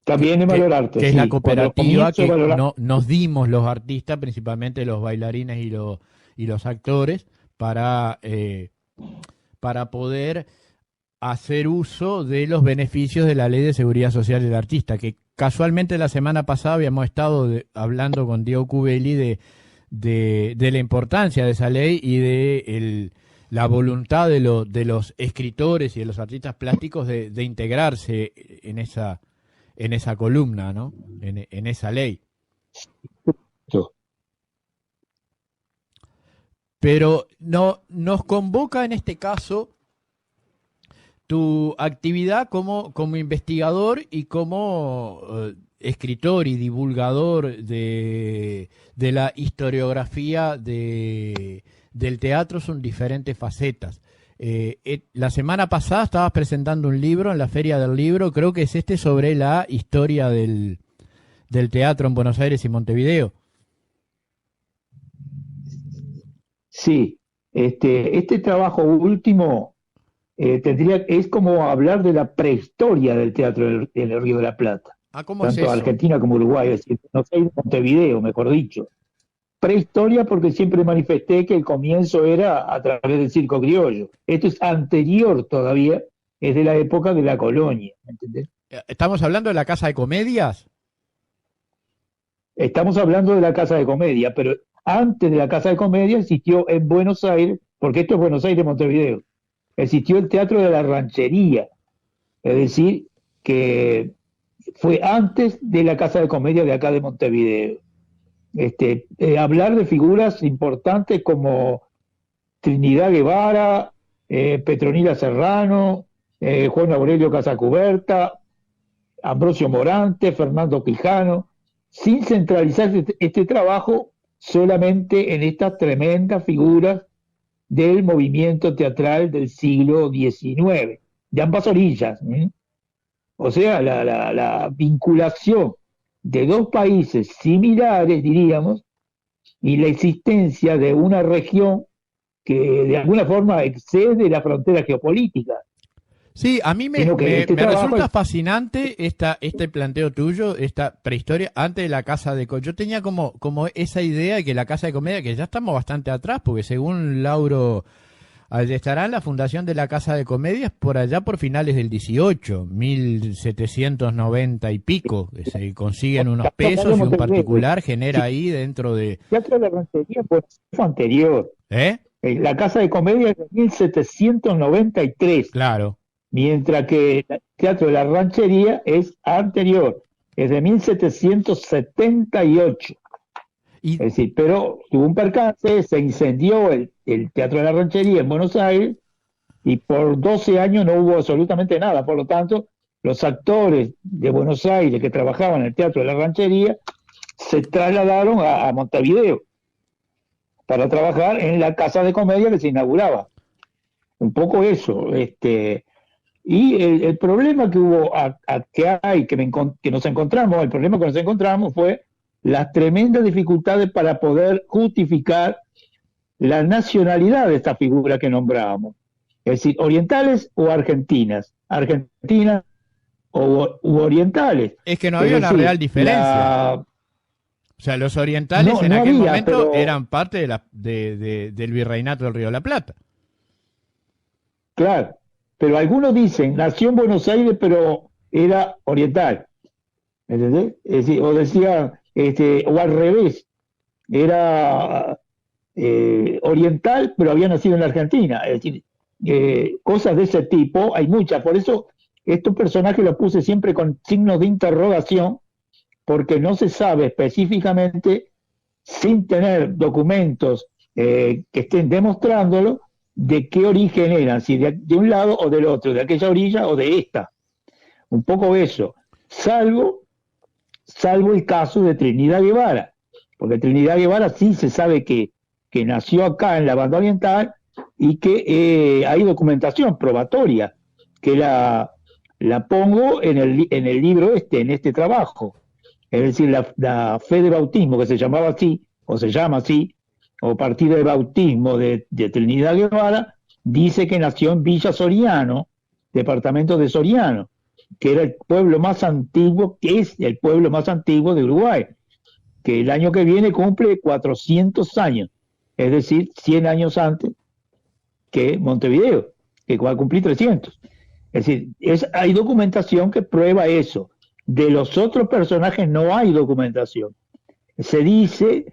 También en Valorarte, que es sí. la Cuando cooperativa comienzo que Valorarte, nos dimos los artistas, principalmente los bailarines y los actores, para poder hacer uso de los beneficios de la Ley de Seguridad Social del Artista, que casualmente la semana pasada habíamos estado hablando con Diego Cubelli de la importancia de esa ley y de la voluntad de los escritores y de los artistas plásticos de integrarse en esa columna, ¿no? En esa ley. Pero no, nos convoca en este caso tu actividad como investigador y como escritor y divulgador de la historiografía del teatro, son diferentes facetas. La semana pasada estabas presentando un libro en la Feria del Libro, creo que es sobre la historia del teatro en Buenos Aires y Montevideo. sí. Este trabajo último es como hablar de la prehistoria del teatro en el Río de la Plata, ¿Cómo es tanto eso? Argentina como Uruguay, es decir, no sé, Montevideo, mejor dicho. Prehistoria porque siempre manifesté que el comienzo era a través del circo criollo. Esto es anterior todavía, es de la época de la colonia, ¿entendés? ¿Estamos hablando de la Casa de Comedias? Estamos hablando de la Casa de Comedia, pero antes de la Casa de Comedia existió en Buenos Aires, porque esto es Buenos Aires, Montevideo, existió el Teatro de la Ranchería, es decir, que fue antes de la Casa de Comedia de acá de Montevideo. Hablar de figuras importantes como Trinidad Guevara, Petronila Serrano, Juan Aurelio Casacuberta, Ambrosio Morante, Fernando Quijano, sin centralizar este trabajo solamente en estas tremendas figuras del movimiento teatral del siglo XIX, de ambas orillas. O sea, la vinculación de dos países similares, diríamos, y la existencia de una región que de alguna forma excede la frontera geopolítica. Sí, a mí me resulta fascinante este planteo tuyo, esta prehistoria antes de la Casa de Comedia. Yo tenía como esa idea de que la Casa de Comedia, que ya estamos bastante atrás, porque según Lauro Ayestarán, la fundación de la Casa de Comedia es por allá por finales del 18, 1790 y pico, que se consiguen unos pesos y un particular genera ahí dentro de... El Teatro de la Ranchería fue anterior. La Casa de Comedia es de 1793. Claro. Mientras que el Teatro de la Ranchería es anterior, es de 1778. Es decir, pero tuvo un percance, se incendió el Teatro de la Ranchería en Buenos Aires y por 12 años no hubo absolutamente nada. Por lo tanto, los actores de Buenos Aires que trabajaban en el Teatro de la Ranchería se trasladaron a Montevideo para trabajar en la Casa de Comedia que se inauguraba. Un poco eso. Y el problema que hubo, que nos encontramos, el problema que nos encontramos fue las tremendas dificultades para poder justificar la nacionalidad de esta figura que nombrábamos. Es decir, orientales o argentinas, argentinas u orientales. Es que no había una real diferencia. O sea, los orientales en aquel momento eran parte del virreinato del Río de la Plata. Claro, pero algunos dicen, nació en Buenos Aires, pero era oriental. ¿Entendés? Es decir, o decían, o al revés, era oriental, pero había nacido en la Argentina. Es decir, cosas de ese tipo, hay muchas. Por eso estos personajes los puse siempre con signos de interrogación, porque no se sabe específicamente, sin tener documentos que estén demostrándolo, de qué origen eran, si de un lado o del otro, de aquella orilla o de esta. Un poco eso. Salvo el caso de Trinidad Guevara, porque Trinidad Guevara sí se sabe que nació acá en la banda oriental y que hay documentación probatoria, que la pongo en el libro en este trabajo. Es decir, la fe de bautismo, que se llamaba así, o se llama así, o partida de bautismo de Trinidad Guevara, dice que nació en Villa Soriano, departamento de Soriano, que era el pueblo más antiguo, que es el pueblo más antiguo de Uruguay, que el año que viene cumple 400 años, es decir, 100 años antes que Montevideo, que va a cumplir 300. Es decir, hay documentación que prueba eso. De los otros personajes no hay documentación. Se dice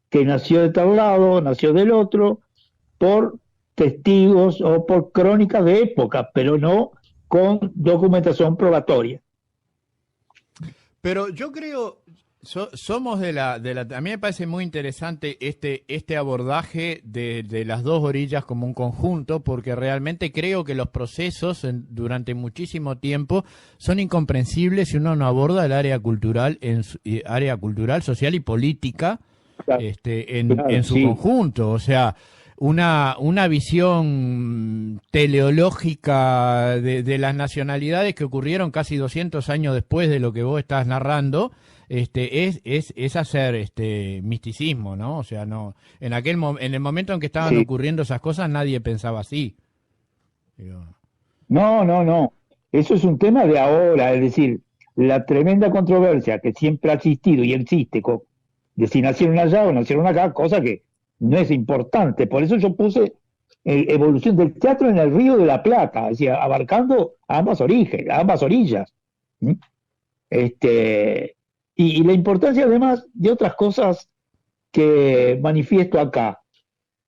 que nació de tal lado, nació del otro, por testigos o por crónicas de época, pero no con documentación probatoria. Pero yo creo, somos a mí me parece muy interesante este abordaje de las dos orillas como un conjunto, porque realmente creo que los procesos durante muchísimo tiempo son incomprensibles si uno no aborda el área cultural, área cultural, social y política, Claro, en su sí. conjunto. O sea, una visión teleológica de las nacionalidades que ocurrieron casi 200 años después de lo que vos estás narrando, es hacer misticismo, ¿no? O sea, no, en el momento en que estaban Sí. ocurriendo esas cosas nadie pensaba así. Digo, No. Eso es un tema de ahora, es decir, la tremenda controversia que siempre ha existido y existe de si nacieron allá o nacieron acá, cosa que no es importante. Por eso yo puse evolución del teatro en el Río de la Plata, es decir, abarcando ambas orillas. ¿Mm? Y la importancia además de otras cosas que manifiesto acá,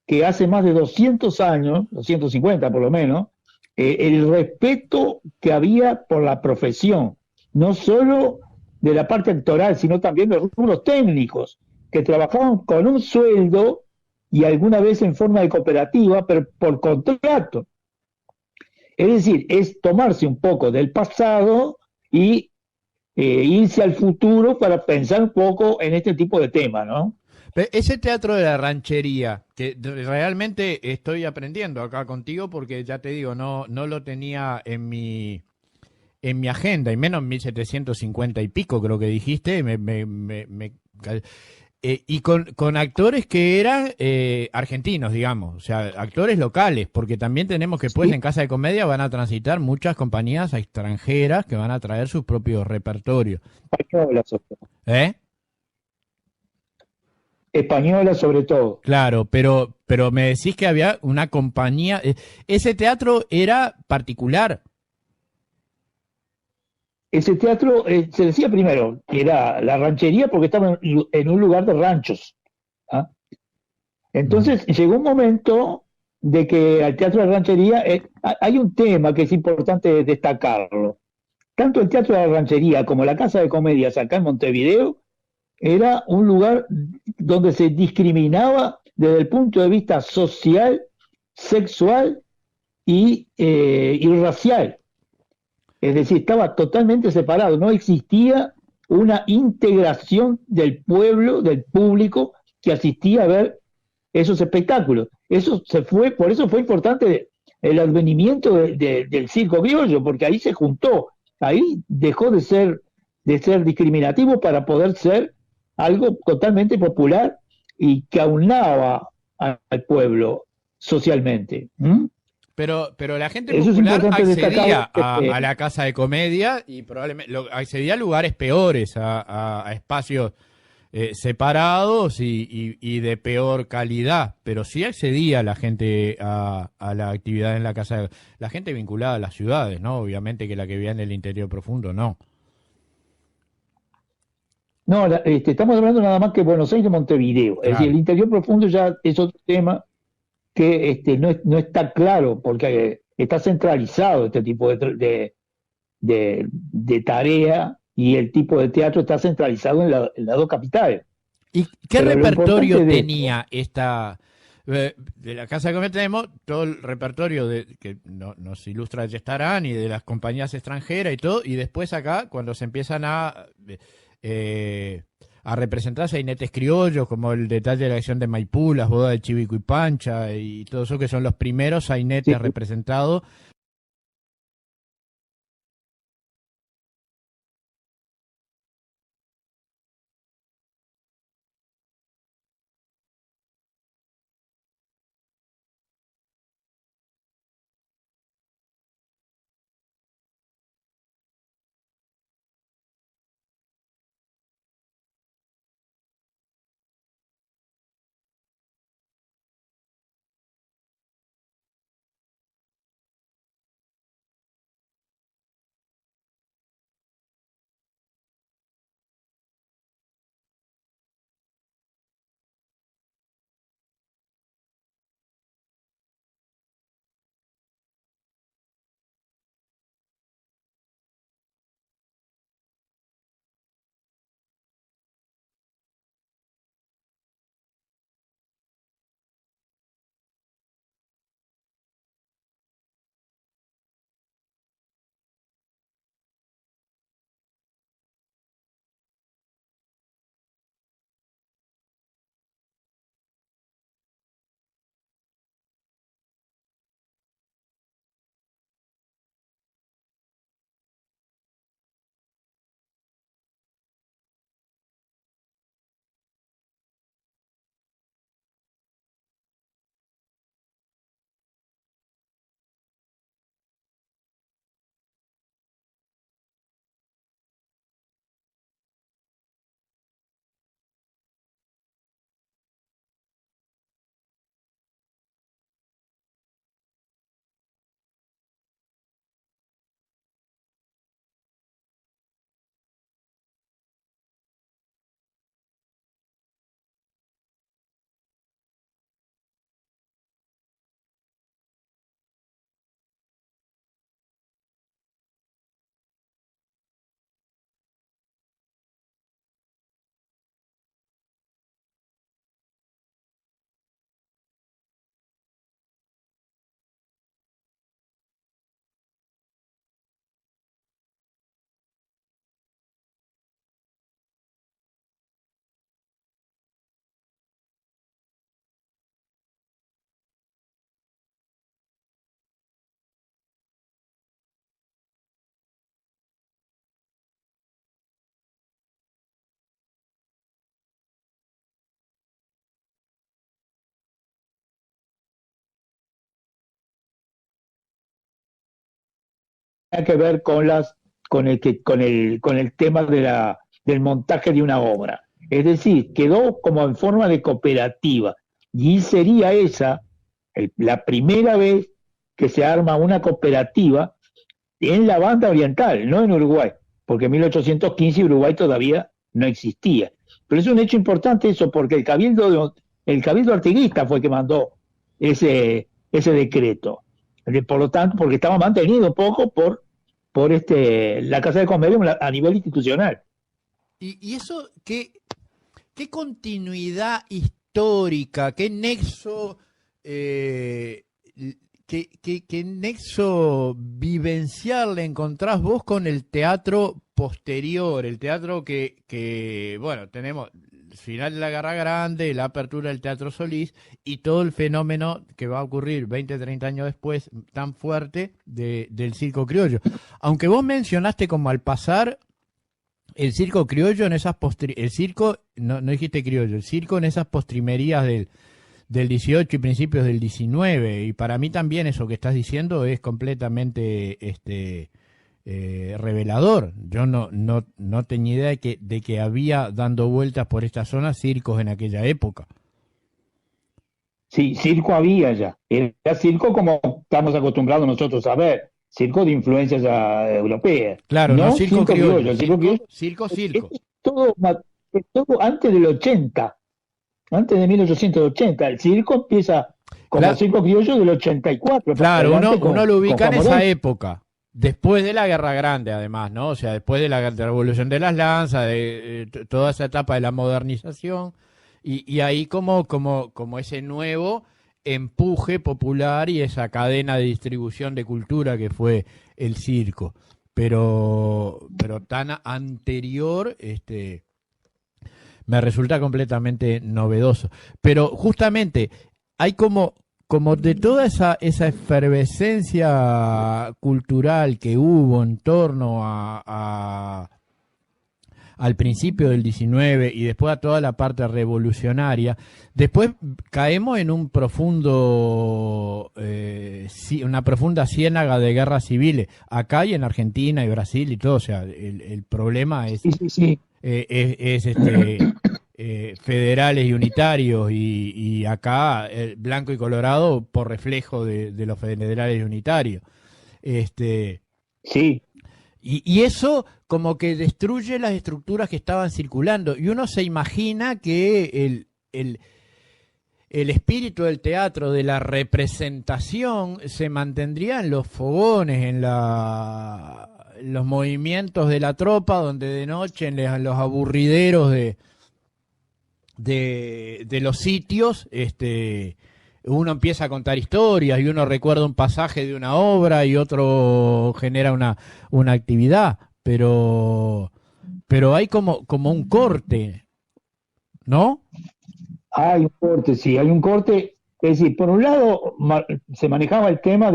que hace más de 200 años, 250 por lo menos, el respeto que había por la profesión, no solo de la parte actoral, sino también de los rubros técnicos, que trabajaban con un sueldo y alguna vez en forma de cooperativa, pero por contrato. Es decir, es tomarse un poco del pasado y irse al futuro para pensar un poco en este tipo de temas, ¿no? ese teatro de la ranchería, que realmente estoy aprendiendo acá contigo porque ya te digo, no lo tenía en mi agenda, y menos en 1750 y pico, creo que dijiste, y con actores que eran argentinos, digamos, o sea, actores locales, porque también tenemos que después Sí. en Casa de Comedia van a transitar muchas compañías extranjeras que van a traer sus propios repertorios. Española sobre todo. ¿Eh? Española sobre todo. Claro, pero me decís que había una compañía, ese teatro era particular. Ese teatro se decía primero que era la ranchería porque estaba en un lugar de ranchos. ¿Ah? Entonces llegó un momento de que al teatro de la ranchería hay un tema que es importante destacarlo. Tanto el teatro de la ranchería como la Casa de Comedias acá en Montevideo era un lugar donde se discriminaba desde el punto de vista social, sexual y racial. Es decir, estaba totalmente separado, no existía una integración del pueblo, del público que asistía a ver esos espectáculos. Eso se fue, por eso fue importante el advenimiento del circo criollo, porque ahí se juntó, ahí dejó de ser discriminativo para poder ser algo totalmente popular y que aunaba al pueblo socialmente. ¿Mm? Pero la gente Eso es popular importante accedía destacar. a la Casa de Comedia y probablemente accedía a lugares peores, a espacios separados y de peor calidad, pero sí accedía la gente a la actividad en la casa, la gente vinculada a las ciudades, ¿no? Obviamente que la que vivía en el interior profundo, no. No, estamos hablando nada más que Buenos Aires y Montevideo. Es decir, Claro. el interior profundo ya es otro tema que no está claro, porque está centralizado este tipo de tarea y el tipo de teatro está centralizado en las dos capitales. ¿Y qué Pero lo repertorio importante de tenía esta? De la Casa de Comedia tenemos todo el repertorio que nos ilustra Yestarán y de las compañías extranjeras y todo, y después acá, cuando se empiezan a representar sainetes criollos, como el detalle de la acción de Maipú, las bodas de Chivico y Pancha, y todo eso, que son los primeros sainetes Sí. representados que ver con el tema del montaje de una obra. Es decir, quedó como en forma de cooperativa. Y sería esa la primera vez que se arma una cooperativa en la banda oriental, no en Uruguay, porque en 1815 Uruguay todavía no existía. Pero es un hecho importante eso, porque el cabildo artiguista fue que mandó ese decreto. Por lo tanto, porque estaba mantenido poco por la Casa de Comedia a nivel institucional. ¿Y eso qué continuidad histórica, qué nexo, qué nexo vivencial le encontrás vos con el teatro posterior, el teatro que bueno, tenemos el final de la Guerra Grande, la apertura del Teatro Solís y todo el fenómeno que va a ocurrir 20, 30 años después tan fuerte del circo criollo? Aunque vos mencionaste como al pasar el circo criollo en esas el circo, no dijiste criollo, el circo en esas postrimerías del 18 y principios del 19, y para mí también eso que estás diciendo es completamente revelador. Yo no tenía idea de que había dando vueltas por esta zona circos en aquella época. Sí, circo había ya. Era circo como estamos acostumbrados nosotros a ver, circo de influencias europeas. Claro, no circo criollo, circo. Es todo antes del 80, antes de 1880. El circo empieza como circo criollo del 84. Claro, uno lo ubica en esa época. Después de la Guerra Grande, además, ¿no? O sea, después de la Revolución de las Lanzas, de toda esa etapa de la modernización, y ahí como ese nuevo empuje popular y esa cadena de distribución de cultura que fue el circo. Pero tan anterior, me resulta completamente novedoso. Pero justamente hay como de toda esa efervescencia cultural que hubo en torno al principio del 19 y después a toda la parte revolucionaria, después caemos en una profunda ciénaga de guerras civiles, acá y en Argentina y Brasil y todo. O sea, el problema es, sí. Federales y unitarios, y acá blanco y colorado por reflejo de los federales y unitarios. Sí. Y eso como que destruye las estructuras que estaban circulando, y uno se imagina que el espíritu del teatro, de la representación, se mantendría en los fogones, en los movimientos de la tropa, donde de noche en los aburrideros de los sitios, uno empieza a contar historias y uno recuerda un pasaje de una obra y otro genera una actividad, pero hay como un corte, ¿no? Hay un corte, sí, hay un corte. Es decir, por un lado se manejaba el tema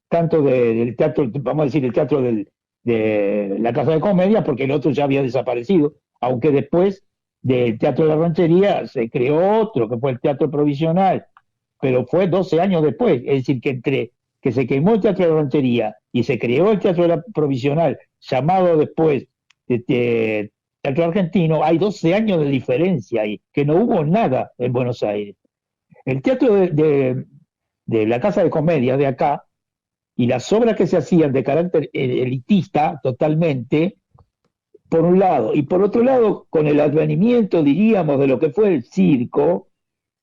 tanto del teatro, vamos a decir, el teatro de la Casa de Comedia, porque el otro ya había desaparecido, aunque después del Teatro de la Ranchería se creó otro, que fue el Teatro Provisional, pero fue 12 años después. Es decir, que entre que se quemó el Teatro de la Ranchería y se creó el Teatro de la Provisional, llamado después Teatro Argentino, hay 12 años de diferencia ahí, que no hubo nada en Buenos Aires. El teatro de la Casa de Comedia de acá, y las obras que se hacían de carácter elitista totalmente, por un lado, y por otro lado, con el advenimiento, diríamos, de lo que fue el circo,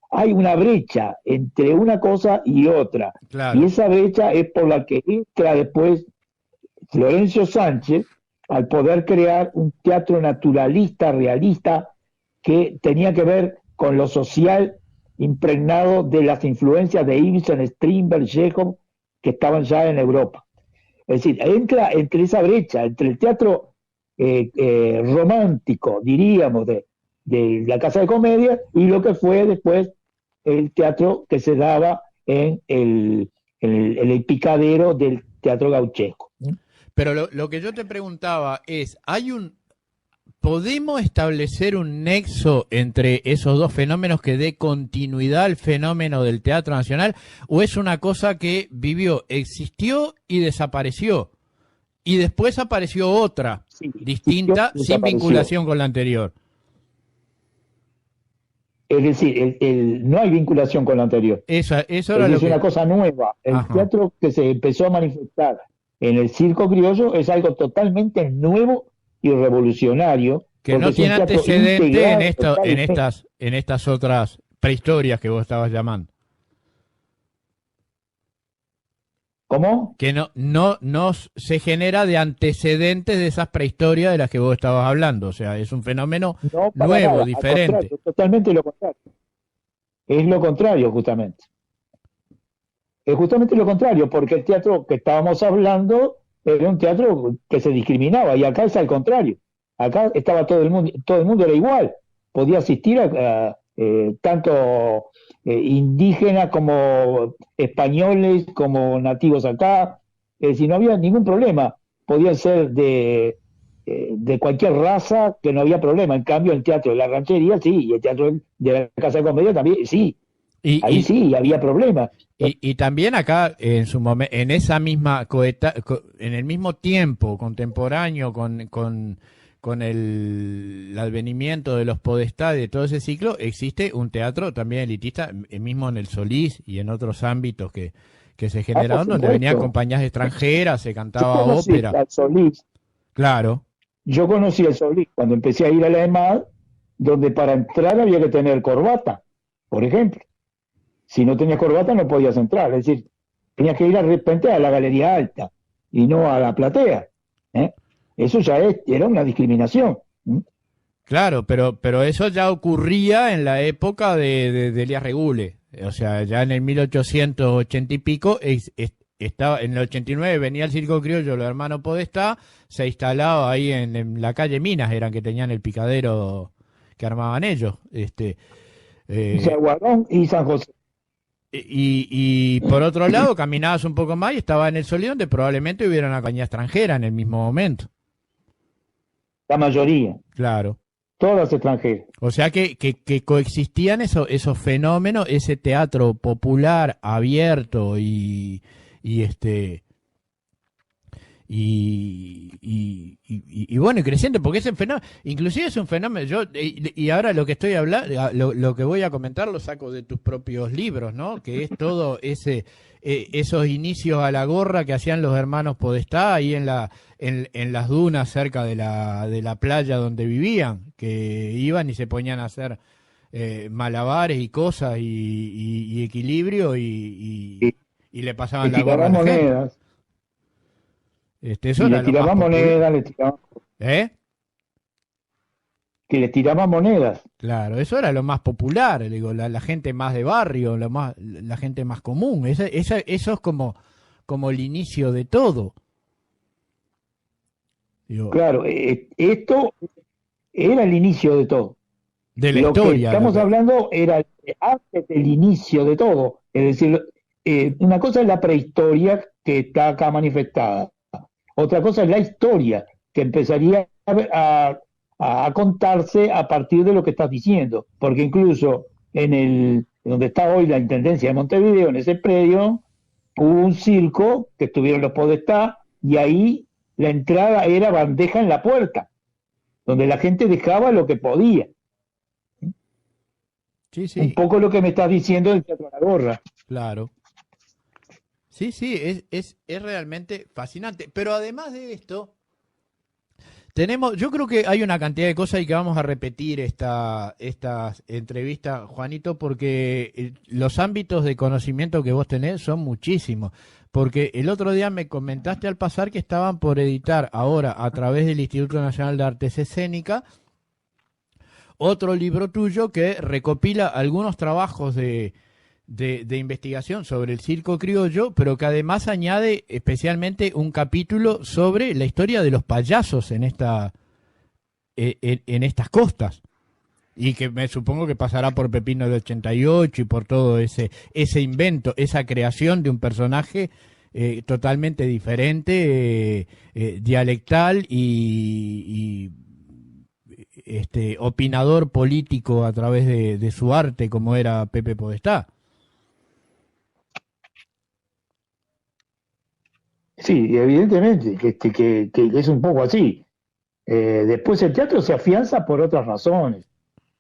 hay una brecha entre una cosa y otra. Claro. Y esa brecha es por la que entra después Florencio Sánchez, al poder crear un teatro naturalista, realista, que tenía que ver con lo social, impregnado de las influencias de Ibsen, Strindberg, Chekhov, que estaban ya en Europa. Es decir, entra entre esa brecha, entre el teatro romántico, diríamos, de la Casa de Comedia, y lo que fue después el teatro que se daba en el picadero del teatro gauchesco. Pero lo que yo te preguntaba es, ¿podemos establecer un nexo entre esos dos fenómenos que dé continuidad al fenómeno del teatro nacional, o es una cosa que existió y desapareció? y después apareció otra, Sí, distinta, sin desapareció. vinculación con la anterior. Es decir, no hay vinculación con lo anterior. Eso era Es lo decir, que... una cosa nueva. El Ajá. teatro que se empezó a manifestar en el circo criollo es algo totalmente nuevo y revolucionario. Que porque no es un tiene teatro antecedente integrado en totalmente. estas otras prehistorias que vos estabas llamando. ¿Cómo? Que no se genera de antecedentes de esas prehistorias de las que vos estabas hablando. O sea, es un fenómeno No, para nuevo, nada. Al diferente. contrario, totalmente lo contrario. Es lo contrario, justamente. Es justamente lo contrario, porque el teatro que estábamos hablando era un teatro que se discriminaba, y acá es al contrario. Acá estaba todo el mundo era igual. Podía asistir tanto indígenas como españoles, como nativos acá. Es decir, no había ningún problema. Podían ser de cualquier raza, que no había problema. En cambio, el teatro de la ranchería, sí, y el teatro de la Casa de Comedia también, sí. Ahí Y, sí, había problemas. y también acá, en esa misma en el mismo tiempo contemporáneo con el advenimiento de los Podestá, de todo ese ciclo, existe un teatro también elitista, mismo en el Solís y en otros ámbitos que se generaron, donde venían supuesto. compañías extranjeras, se Yo cantaba conocí ópera. al Solís, Claro, yo conocí al Solís cuando empecé a ir a la EMAD, donde para entrar había que tener corbata, por ejemplo. Si no tenías corbata no podías entrar, es decir, tenías que ir de repente a la galería alta y no a la platea. ¿eh? Eso ya era una discriminación. claro, pero eso ya ocurría en la época de Elías Regule. O sea, ya en el 1880 y pico, estaba, en el 89 venía el Circo Criollo, los hermanos Podestá, se instalaba ahí en la calle Minas, eran que tenían el picadero que armaban ellos. Zaguadón y San José. Y por otro lado, caminabas un poco más y estaba en el Solís, donde probablemente hubiera una caña extranjera en el mismo momento. La mayoría, Claro. todas extranjeras. O sea que coexistían esos fenómenos, ese teatro popular, abierto y bueno, y creciente, porque ese fenómeno, inclusive es un fenómeno, y ahora lo que estoy hablando, lo que voy a comentar lo saco de tus propios libros, ¿no? Que es todo esos inicios a la gorra que hacían los hermanos Podestá ahí en las dunas cerca de la playa donde vivían, que iban y se ponían a hacer malabares y cosas y equilibrio y le pasaban Le la gorra a tiraban la gente. monedas, Eso y era le lo más tiraban popular. monedas, ¿Eh? que le tiraban monedas. Claro, eso era lo más popular, digo, la gente más de barrio, la gente más común. Eso es como el inicio de todo. Digo, Claro, esto era el inicio de todo. de la Lo que historia. estamos hablando era antes del inicio de todo. Es decir, una cosa es la prehistoria que está acá manifestada. Otra cosa es la historia que empezaría a contarse a partir de lo que estás diciendo. Porque incluso donde está hoy la Intendencia de Montevideo, en ese predio, hubo un circo que estuvieron los Podestá, y ahí la entrada era bandeja en la puerta, donde la gente dejaba lo que podía. Sí, Un sí, poco lo que me estás diciendo del Teatro de la Gorra. claro. Sí, sí, es realmente fascinante. Pero además de esto, yo creo que hay una cantidad de cosas y que vamos a repetir estas entrevistas, Juanito, porque los ámbitos de conocimiento que vos tenés son muchísimos. Porque el otro día me comentaste al pasar que estaban por editar ahora a través del Instituto Nacional de Artes Escénicas otro libro tuyo que recopila algunos trabajos de investigación sobre el circo criollo, pero que además añade especialmente un capítulo sobre la historia de los payasos en estas costas. Y que me supongo que pasará por Pepino del 88 y por todo ese invento, esa creación de un personaje totalmente diferente, dialectal y opinador político a través de su arte, como era Pepe Podestá. Sí, evidentemente, que es un poco así. Después el teatro se afianza por otras razones.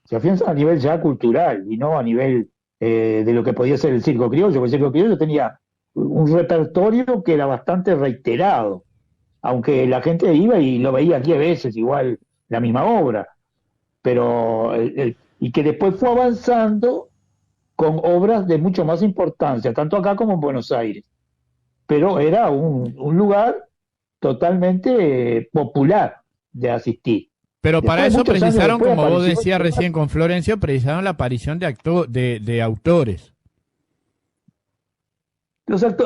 Se afianza a nivel ya cultural y no a nivel de lo que podía ser el circo criollo, porque el circo criollo tenía un repertorio que era bastante reiterado, aunque la gente iba y lo veía 10 veces igual la misma obra, pero y que después fue avanzando con obras de mucho más importancia, tanto acá como en Buenos Aires, pero era un lugar totalmente popular de asistir. Pero para Después, eso muchos años precisaron, después, como vos apareció decías recién con Florencio, precisaron la aparición de autores.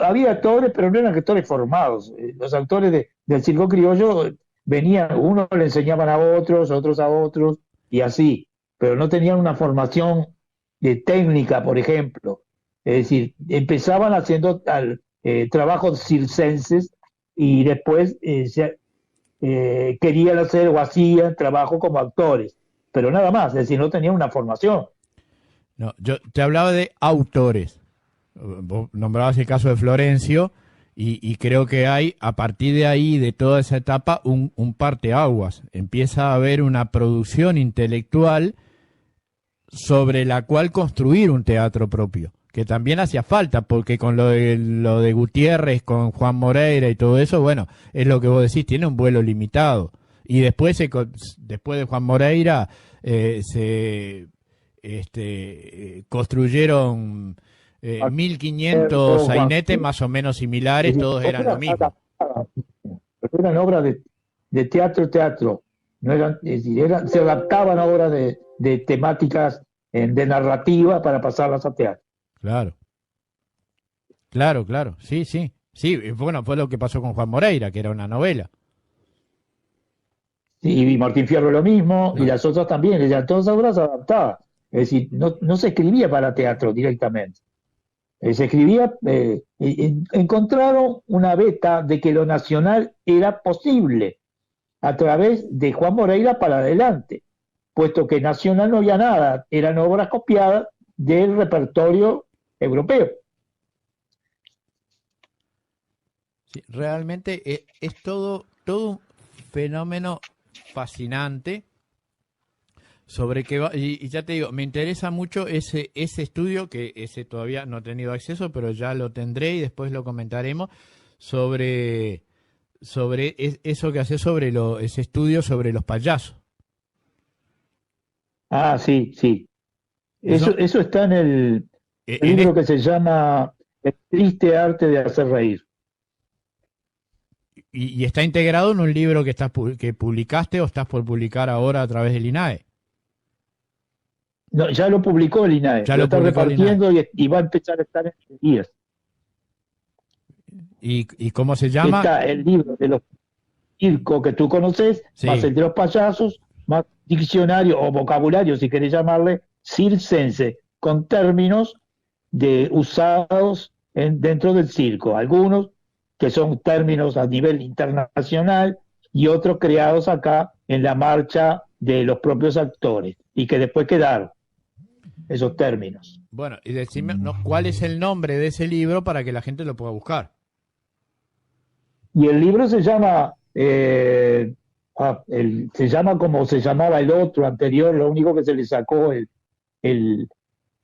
había actores, pero no eran actores formados. Los actores del circo criollo venían, unos le enseñaban a otros, otros a otros, y así, pero no tenían una formación de técnica, por ejemplo. Es decir, empezaban haciendo trabajos circenses y después querían hacer o hacían trabajo como actores, pero nada más, es decir, no tenían una formación. No, yo te hablaba de autores. Vos nombrabas el caso de Florencio y creo que hay, a partir de ahí, de toda esa etapa, un parteaguas. Empieza a haber una producción intelectual sobre la cual construir un teatro propio, que también hacía falta, porque con lo de Gutiérrez, con Juan Moreira y todo eso, bueno, es lo que vos decís, tiene un vuelo limitado. Y después, después de Juan Moreira, construyeron 1500 sainetes más o menos similares, todos eran lo mismo. Eran obras de teatro, no eran, es decir, se adaptaban a obras de temáticas de narrativa para pasarlas a teatro. Claro, sí, bueno, fue lo que pasó con Juan Moreira, que era una novela. Sí, y Martín Fierro lo mismo, y las otras también, eran todas obras adaptadas. Es decir, no se escribía para teatro directamente. Se escribía, encontraron una beta de que lo nacional era posible a través de Juan Moreira para adelante, puesto que nacional no había nada, eran obras copiadas del repertorio europeo. Sí, realmente es todo un fenómeno fascinante sobre que va, y ya te digo, me interesa mucho ese estudio, que ese todavía no he tenido acceso, pero ya lo tendré y después lo comentaremos, sobre eso que hace sobre ese estudio sobre los payasos. Ah, sí. Eso está en el libro que se llama El triste arte de hacer reír. Y está integrado en un libro que publicaste o estás por publicar ahora a través del INAE. No, ya lo publicó el INAE, lo está repartiendo y va a empezar a estar en días. ¿Y cómo se llama? Está el libro de los circos que tú conoces, sí, más el de los payasos, más diccionario o vocabulario, si querés llamarle, circense, con términos usados dentro del circo. Algunos que son términos a nivel internacional y otros creados acá en la marcha de los propios actores y que después quedaron esos términos. Bueno, y decime cuál es el nombre de ese libro para que la gente lo pueda buscar. Y el libro se llama se llama como se llamaba el otro anterior, lo único que se le sacó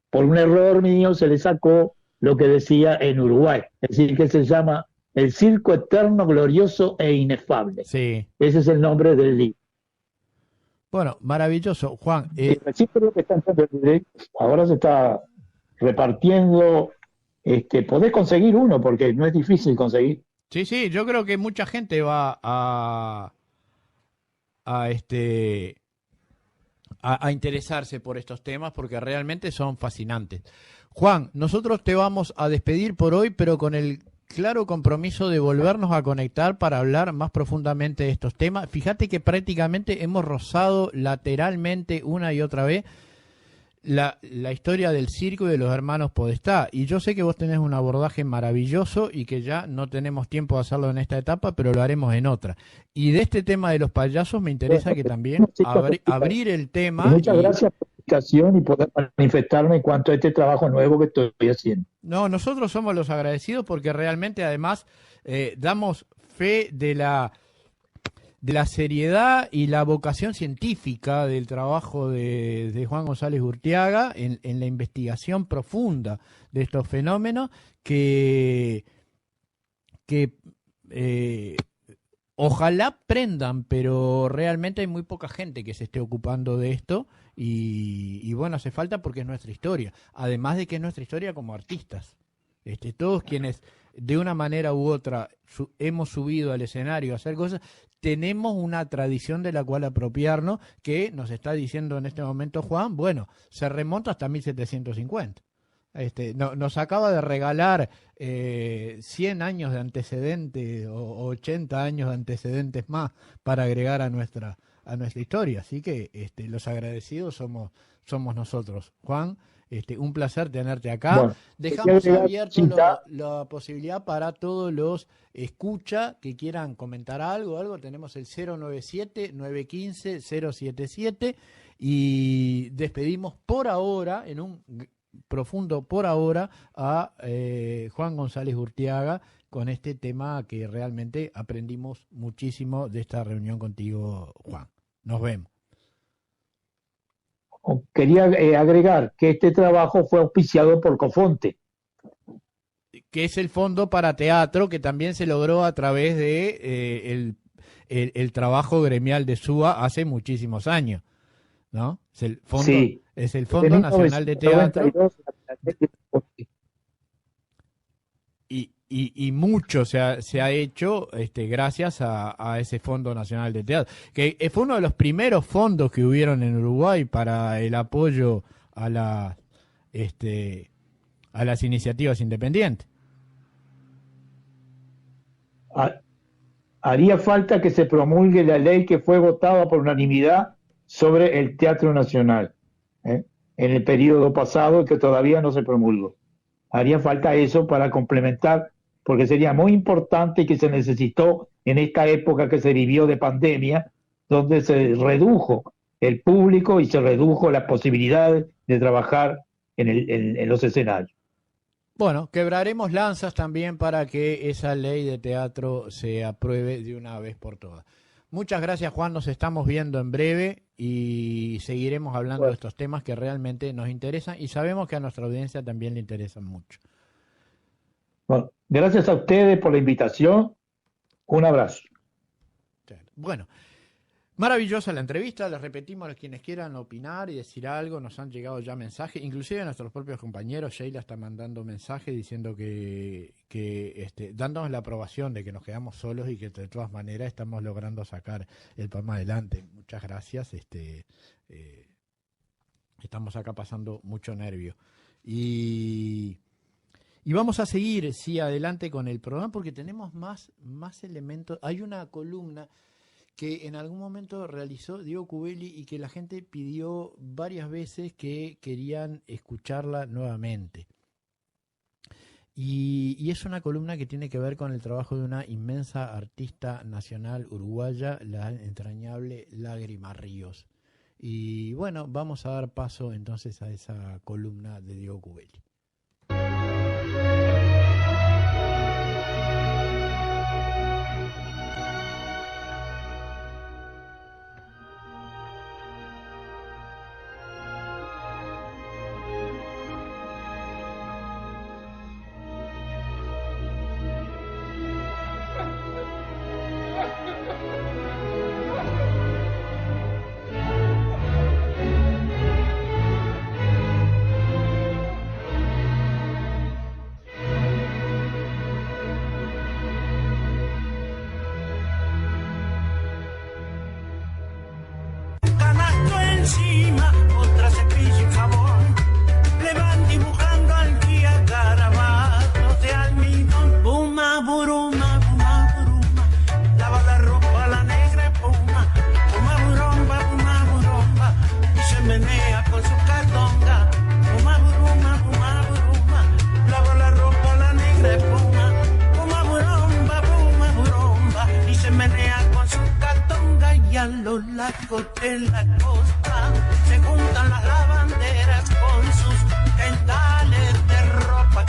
por un error mío se le sacó lo que decía en Uruguay, es decir, que se llama El Circo Eterno, Glorioso e Inefable. Sí. Ese es el nombre del libro. Bueno, maravilloso, Juan. Sí, creo que ahora se está repartiendo, podés conseguir uno porque no es difícil conseguir. Sí, yo creo que mucha gente va a interesarse por estos temas porque realmente son fascinantes. Juan, nosotros te vamos a despedir por hoy, pero con el claro compromiso de volvernos a conectar para hablar más profundamente de estos temas. Fíjate que prácticamente hemos rozado lateralmente una y otra vez la historia del circo y de los hermanos Podestá, y yo sé que vos tenés un abordaje maravilloso y que ya no tenemos tiempo de hacerlo en esta etapa, pero lo haremos en otra. Y de este tema de los payasos me interesa que también abrir el tema. Muchas gracias por la explicación y poder manifestarme en cuanto a este trabajo nuevo que estoy haciendo. No, nosotros somos los agradecidos porque realmente además damos fe de la seriedad y la vocación científica del trabajo de Juan González Urteaga en la investigación profunda de estos fenómenos que ojalá prendan, pero realmente hay muy poca gente que se esté ocupando de esto y bueno, hace falta porque es nuestra historia, además de que es nuestra historia como artistas. Todos quienes de una manera u otra hemos subido al escenario a hacer cosas, tenemos una tradición de la cual apropiarnos que nos está diciendo en este momento Juan, bueno, se remonta hasta 1750. Nos acaba de regalar 100 años de antecedentes o 80 años de antecedentes más para agregar a nuestra historia. Así que los agradecidos somos nosotros. Juan, un placer tenerte acá. Bueno, dejamos abierto la posibilidad para todos los escucha que quieran comentar algo. Tenemos el 097-915-077 y despedimos por ahora, en un profundo por ahora, a Juan González Urteaga con este tema que realmente aprendimos muchísimo de esta reunión contigo, Juan. Nos vemos. Quería agregar que este trabajo fue auspiciado por Cofonte, que es el Fondo para Teatro, que también se logró a través de el trabajo gremial de SUA hace muchísimos años, ¿no? Es el Fondo, sí, es el Fondo Nacional de Teatro. Y mucho se ha hecho gracias a ese Fondo Nacional de Teatro, que fue uno de los primeros fondos que hubieron en Uruguay para el apoyo a las iniciativas independientes. Haría falta que se promulgue la ley que fue votada por unanimidad sobre el Teatro Nacional en el periodo pasado y que todavía no se promulgó. Haría falta eso para complementar, porque sería muy importante y que se necesitó en esta época que se vivió de pandemia, donde se redujo el público y se redujo las posibilidades de trabajar en los escenarios. Bueno, quebraremos lanzas también para que esa ley de teatro se apruebe de una vez por todas. Muchas gracias, Juan, nos estamos viendo en breve y seguiremos hablando de estos temas que realmente nos interesan y sabemos que a nuestra audiencia también le interesan mucho. Bueno, gracias a ustedes por la invitación. Un abrazo. Bueno, maravillosa la entrevista. Les repetimos a quienes quieran opinar y decir algo. Nos han llegado ya mensajes, inclusive a nuestros propios compañeros. Sheila está mandando mensajes diciendo que dándonos la aprobación de que nos quedamos solos y que de todas maneras estamos logrando sacar el programa adelante. Muchas gracias. Estamos acá pasando mucho nervio. Y vamos a seguir, sí, adelante con el programa porque tenemos más elementos. Hay una columna que en algún momento realizó Diego Cubelli y que la gente pidió varias veces que querían escucharla nuevamente. Y es una columna que tiene que ver con el trabajo de una inmensa artista nacional uruguaya, la entrañable Lágrima Ríos. Y bueno, vamos a dar paso entonces a esa columna de Diego Cubelli.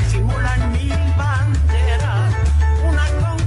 Simulan mil banderas, una con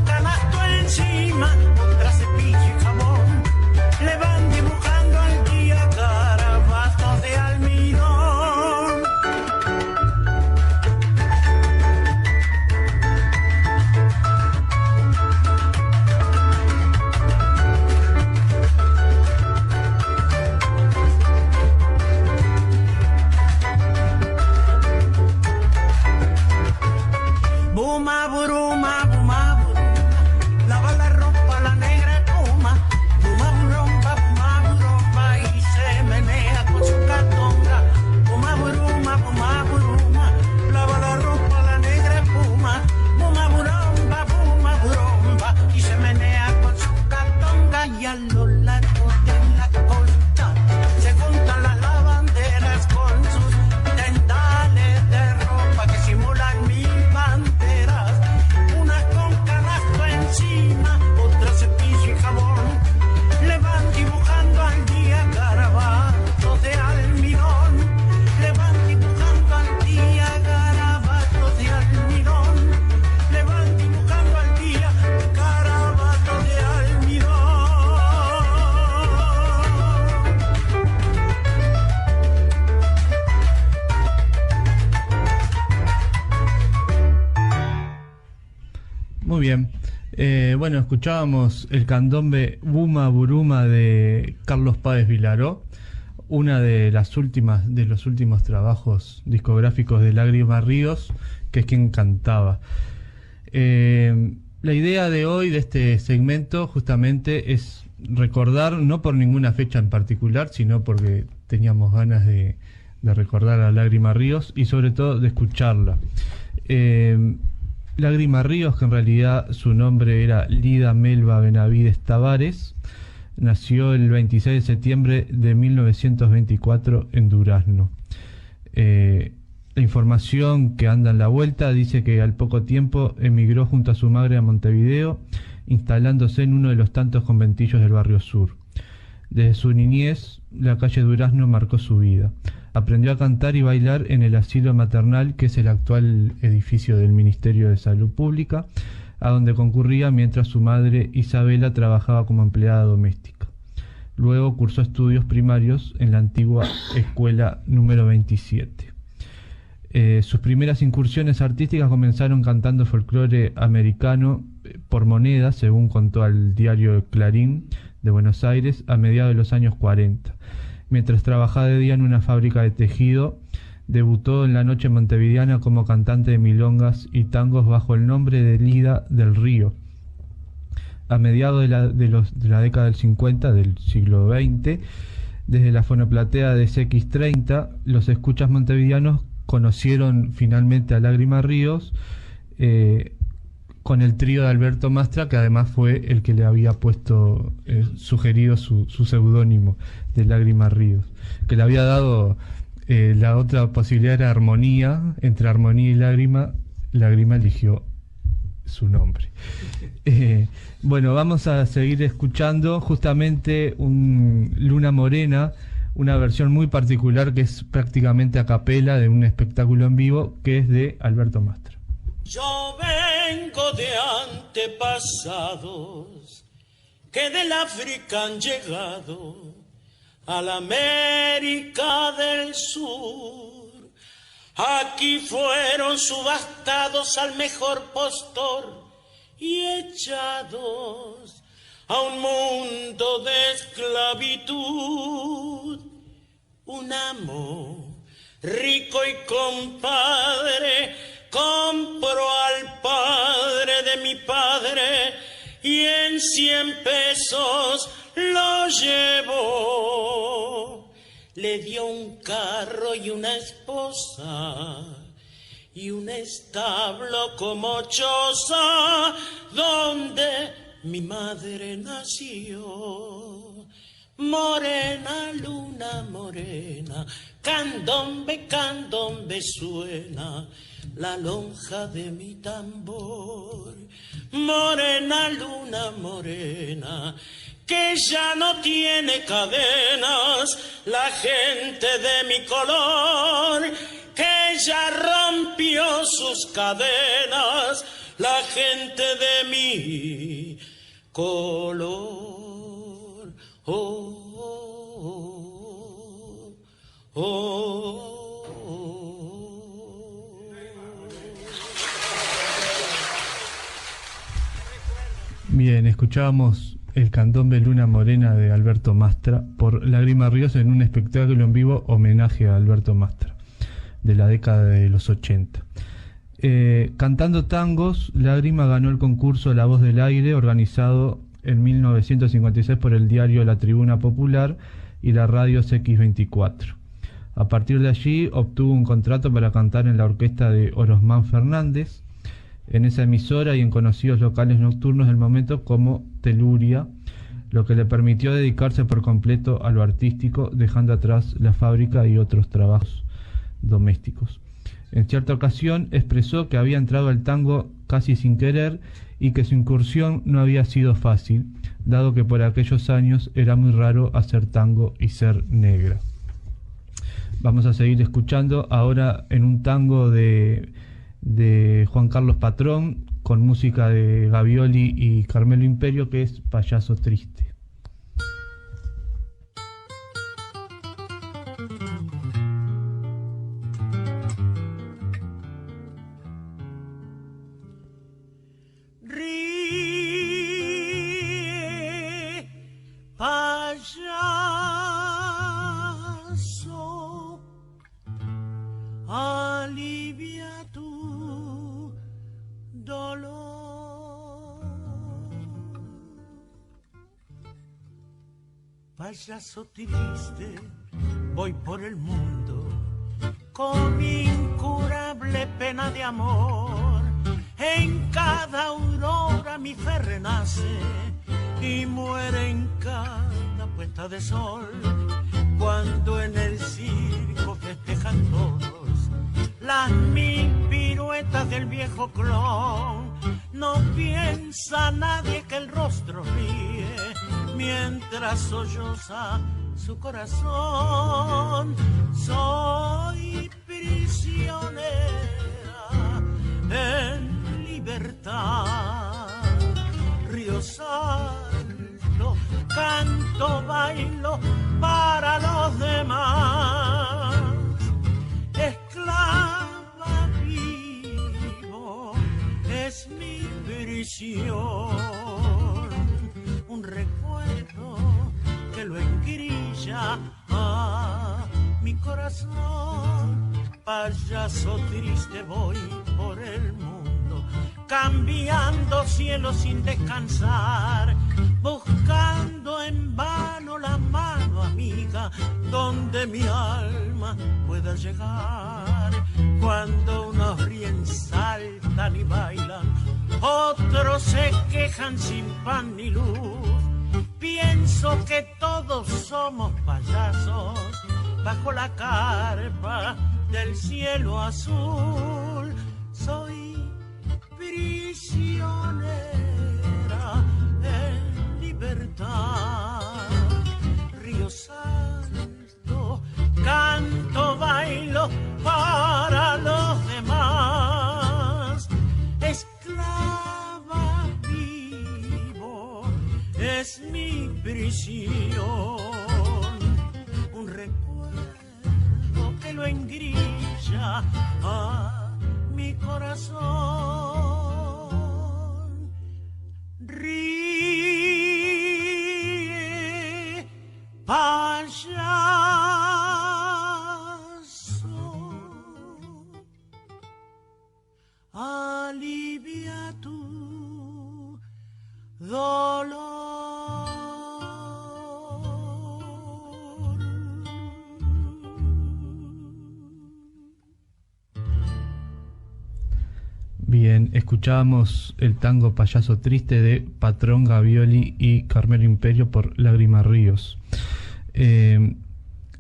Muy bien. Bueno, escuchábamos el candombe Buma Buruma de Carlos Páez Vilaró, una de los últimos trabajos discográficos de Lágrima Ríos, que es quien cantaba. La idea de hoy, de este segmento, justamente es recordar, no por ninguna fecha en particular, sino porque teníamos ganas de recordar a Lágrima Ríos y sobre todo de escucharla. Lágrima Ríos, que en realidad su nombre era Lida Melba Benavides Tavares, nació el 26 de septiembre de 1924 en Durazno. La información que anda en la vuelta dice que al poco tiempo emigró junto a su madre a Montevideo, instalándose en uno de los tantos conventillos del barrio sur. Desde su niñez, la calle Durazno marcó su vida. Aprendió a cantar y bailar en el asilo maternal, que es el actual edificio del Ministerio de Salud Pública, a donde concurría mientras su madre Isabela trabajaba como empleada doméstica. Luego cursó estudios primarios en la antigua escuela número 27. Sus primeras incursiones artísticas comenzaron cantando folclore americano por monedas, según contó al diario Clarín de Buenos Aires, a mediados de los años 40. Mientras trabajaba de día en una fábrica de tejido, debutó en la noche montevideana como cantante de milongas y tangos bajo el nombre de Lida del Río. A mediados de la década del 50 del siglo XX, desde la fonoplatea de CX30, los escuchas montevideanos conocieron finalmente a Lágrima Ríos con el trío de Alberto Mastra, que además fue el que le había sugerido su seudónimo de Lágrima Ríos, que le había dado la otra posibilidad era armonía, entre armonía y lágrima. Lágrima eligió su nombre. Bueno, vamos a seguir escuchando justamente un Luna Morena, una versión muy particular que es prácticamente a capela de un espectáculo en vivo, que es de Alberto Mastra. Yo vengo de antepasados que del África han llegado a la América del Sur. Aquí fueron subastados al mejor postor y echados a un mundo de esclavitud. Un amo rico y compadre compró al padre de mi padre y en 100 pesos lo llevó. Le dio un carro y una esposa y un establo como choza donde mi madre nació. Morena, luna morena, candombe, candombe suena la lonja de mi tambor. Morena, luna morena, que ya no tiene cadenas la gente de mi color, que ya rompió sus cadenas la gente de mi color. Oh, oh, oh, oh. Bien, escuchábamos el candombe Luna Morena de Alberto Mastra por Lágrima Ríos en un espectáculo en vivo homenaje a Alberto Mastra de la década de los 80. Cantando tangos, Lágrima ganó el concurso La Voz del Aire, organizado en 1956 por el diario La Tribuna Popular y la radio CX24. A partir de allí obtuvo un contrato para cantar en la orquesta de Orosmán Fernández, en esa emisora y en conocidos locales nocturnos del momento como Teluria, lo que le permitió dedicarse por completo a lo artístico, dejando atrás la fábrica y otros trabajos domésticos. En cierta ocasión expresó que había entrado al tango casi sin querer y que su incursión no había sido fácil, dado que por aquellos años era muy raro hacer tango y ser negra. Vamos a seguir escuchando ahora en un tango de Juan Carlos Patrón, con música de Gavioli y Carmelo Imperio, que es Payaso Triste. alivia tu dolor. Payaso triste, voy por el mundo con mi incurable pena de amor. En cada aurora mi fe renace y muere en cada puesta de sol. Cuando en el circo festejan todos las mil piruetas del viejo clon, no piensa nadie que el rostro ríe mientras solloza su corazón. Soy prisionera en libertad, río salto, canto, bailo para los demás. Esclava vivo es mi prisión, un recuerdo que lo engrilla a mi corazón. Payaso triste voy por el mundo, cambiando cielo sin descansar, buscando en vano la mano amiga donde mi alma pueda llegar. Cuando unos ríen, saltan y bailan, otros se quejan sin pan ni luz. Pienso que todos somos payasos bajo la carpa del cielo azul. Soy prisionera en libertad, río salto, canto, bailo para los demás. Esclava vivo es mi prisión, un recuerdo que lo engrilla a mi corazón. Ríe, payaso, alivia tu dolor. Bien, escuchábamos el tango Payaso Triste de Patrón Gavioli y Carmelo Imperio por Lágrima Ríos.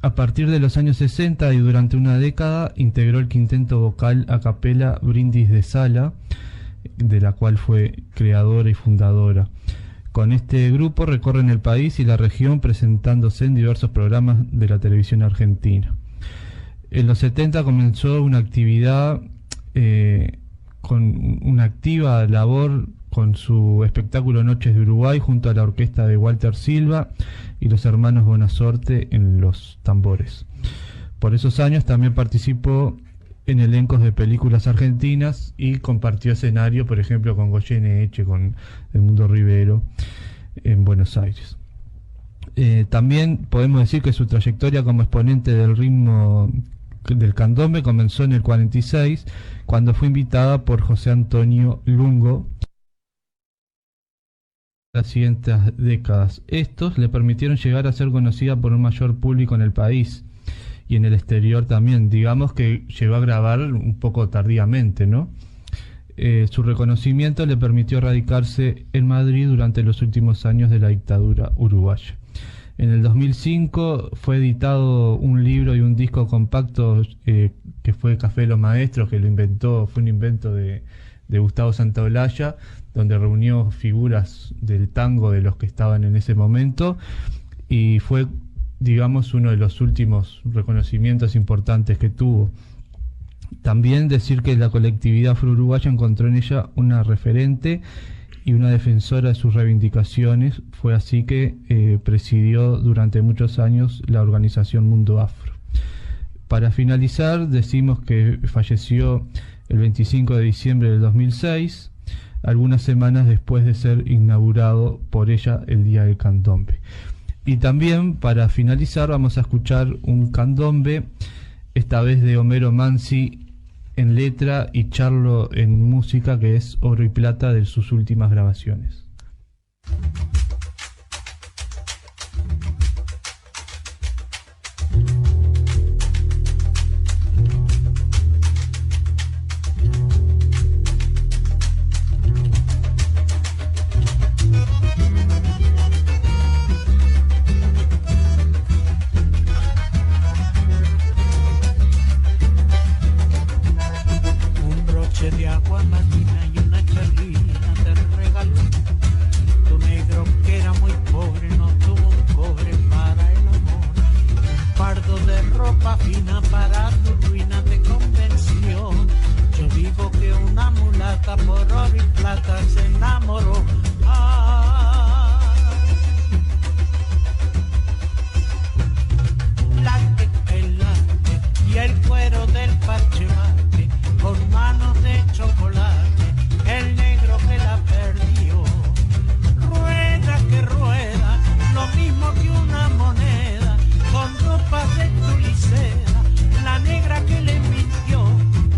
A partir de los años 60 y durante una década integró el quinteto vocal a capela Brindis de Sala, de la cual fue creadora y fundadora. Con este grupo recorren el país y la región presentándose en diversos programas de la televisión argentina. En los 70 comenzó una actividad con una activa labor con su espectáculo Noches de Uruguay junto a la orquesta de Walter Silva y los hermanos Bonasorte en los tambores. Por esos años también participó en elencos de películas argentinas y compartió escenario, por ejemplo, con Goyeneche, con Edmundo Rivero en Buenos Aires. También podemos decir que su trayectoria como exponente del ritmo del candombe comenzó en el 46, cuando fue invitada por José Antonio Lungo. Las siguientes décadas, estos le permitieron llegar a ser conocida por un mayor público en el país y en el exterior también. Digamos que llegó a grabar un poco tardíamente, ¿no? Su reconocimiento le permitió radicarse en Madrid durante los últimos años de la dictadura uruguaya. En el 2005 fue editado un libro y un disco compacto que fue Café de los Maestros, que fue un invento de Gustavo Santaolalla, donde reunió figuras del tango de los que estaban en ese momento, y fue, digamos, uno de los últimos reconocimientos importantes que tuvo. También decir que la colectividad afro-uruguaya encontró en ella una referente y una defensora de sus reivindicaciones. Fue así que presidió durante muchos años la organización Mundo Afro. Para finalizar, decimos que falleció el 25 de diciembre del 2006, algunas semanas después de ser inaugurado por ella el Día del Candombe. Y también, para finalizar, vamos a escuchar un candombe esta vez de Homero Mansi en letra y Charlo en música, que es Oro y Plata de sus últimas grabaciones. De agua marina y una charlina te regaló. Tu negro que era muy pobre no tuvo un cobre para el amor. Un fardo de ropa fina para tu ruina te convenció. Yo digo que una mulata por oro y plata se enamoró. Late que late y el cuero del parche mate con manos de chocolate, el negro que la perdió. Rueda que rueda, lo mismo que una moneda, con ropas de tulicera, la negra que le mintió.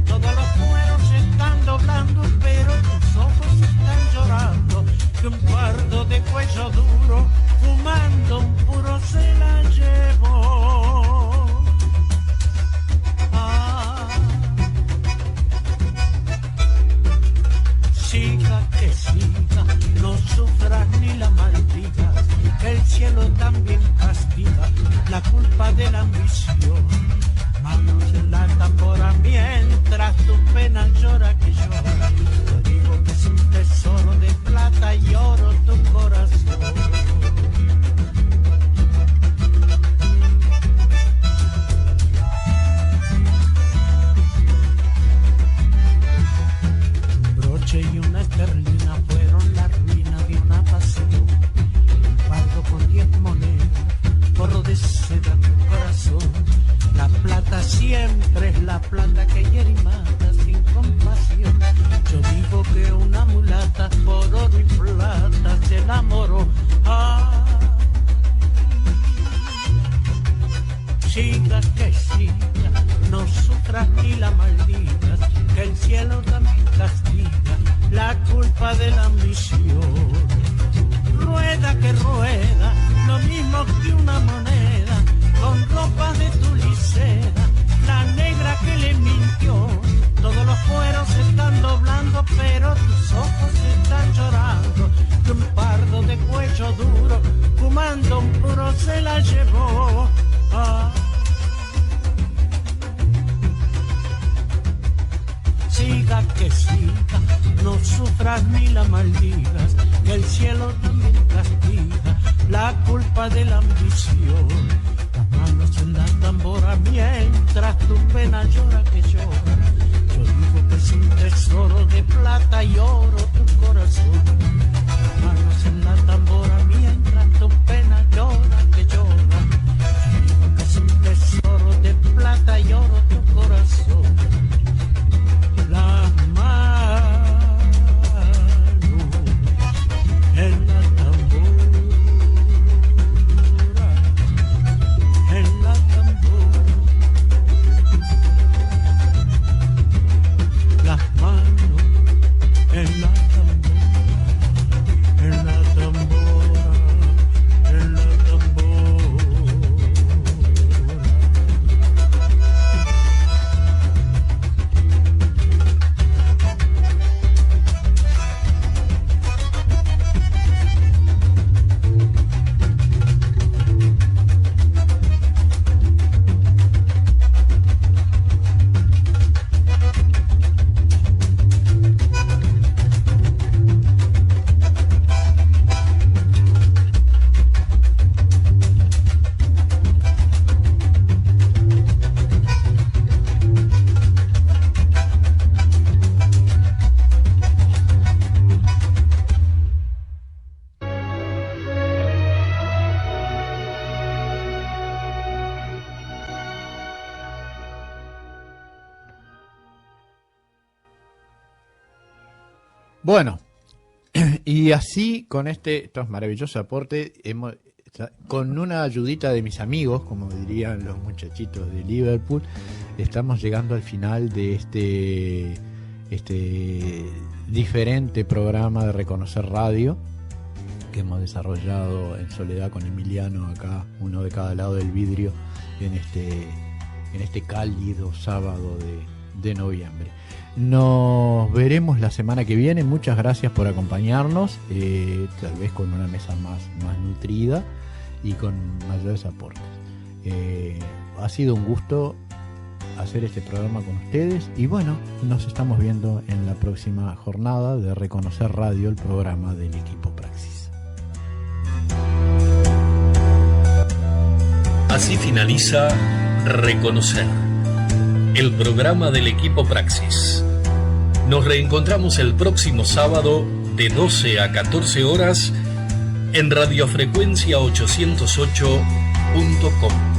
Todos los cueros se están doblando, pero tus ojos están llorando. Que un pardo de cuello duro, fumando un puro se la llevó. Siga que siga, no sufras ni la maldigas, que el cielo también castiga la culpa de la ambición. Manos en la tambora mientras tu pena llora que llora. Yo digo que es un tesoro de plata y oro tu corazón. Y una esterlina fueron la ruina de una pasión. Un fardo con 10 monedas, forro de seda tu corazón. La plata siempre es la plata que hiere y mata sin compasión. Yo digo que una mulata por oro y plata se enamoró. Siga que siga, no sufras ni la maldigas, que el cielo también castiga la culpa de la ambición. Rueda que rueda, lo mismo que una moneda, con ropas de tulicera, la negra que le mintió. Todos los cueros se están doblando, pero tus ojos están llorando. Que un pardo de cuello duro, fumando un puro se la llevó. Siga que siga, no sufras ni la maldigas, que el cielo también castiga la culpa de la ambición. Las manos en la tambora mientras tu pena llora que llora. Yo digo que es un tesoro de plata y oro tu corazón. Las manos en la tambora mientras tu pena llora que llora. Yo digo que es un tesoro de plata y oro tu corazón. Las manos en la tambora, en la tambora. Las manos en la tambora, en la tambora, en la tambora. Bueno, y así con estos maravillosos aportes con una ayudita de mis amigos, como dirían los muchachitos de Liverpool, estamos llegando al final de este diferente programa de Reconocer Radio que hemos desarrollado en soledad con Emiliano acá, uno de cada lado del vidrio, en este cálido sábado de noviembre. Nos veremos la semana que viene. Muchas gracias por acompañarnos, tal vez con una mesa más nutrida y con mayores aportes. Ha sido un gusto hacer este programa con ustedes y bueno, nos estamos viendo en la próxima jornada de Reconocer Radio, el programa del equipo Praxis. Así finaliza Reconocer, el programa del equipo Praxis. Nos reencontramos el próximo sábado de 12 a 14 horas en radiofrecuencia808.com.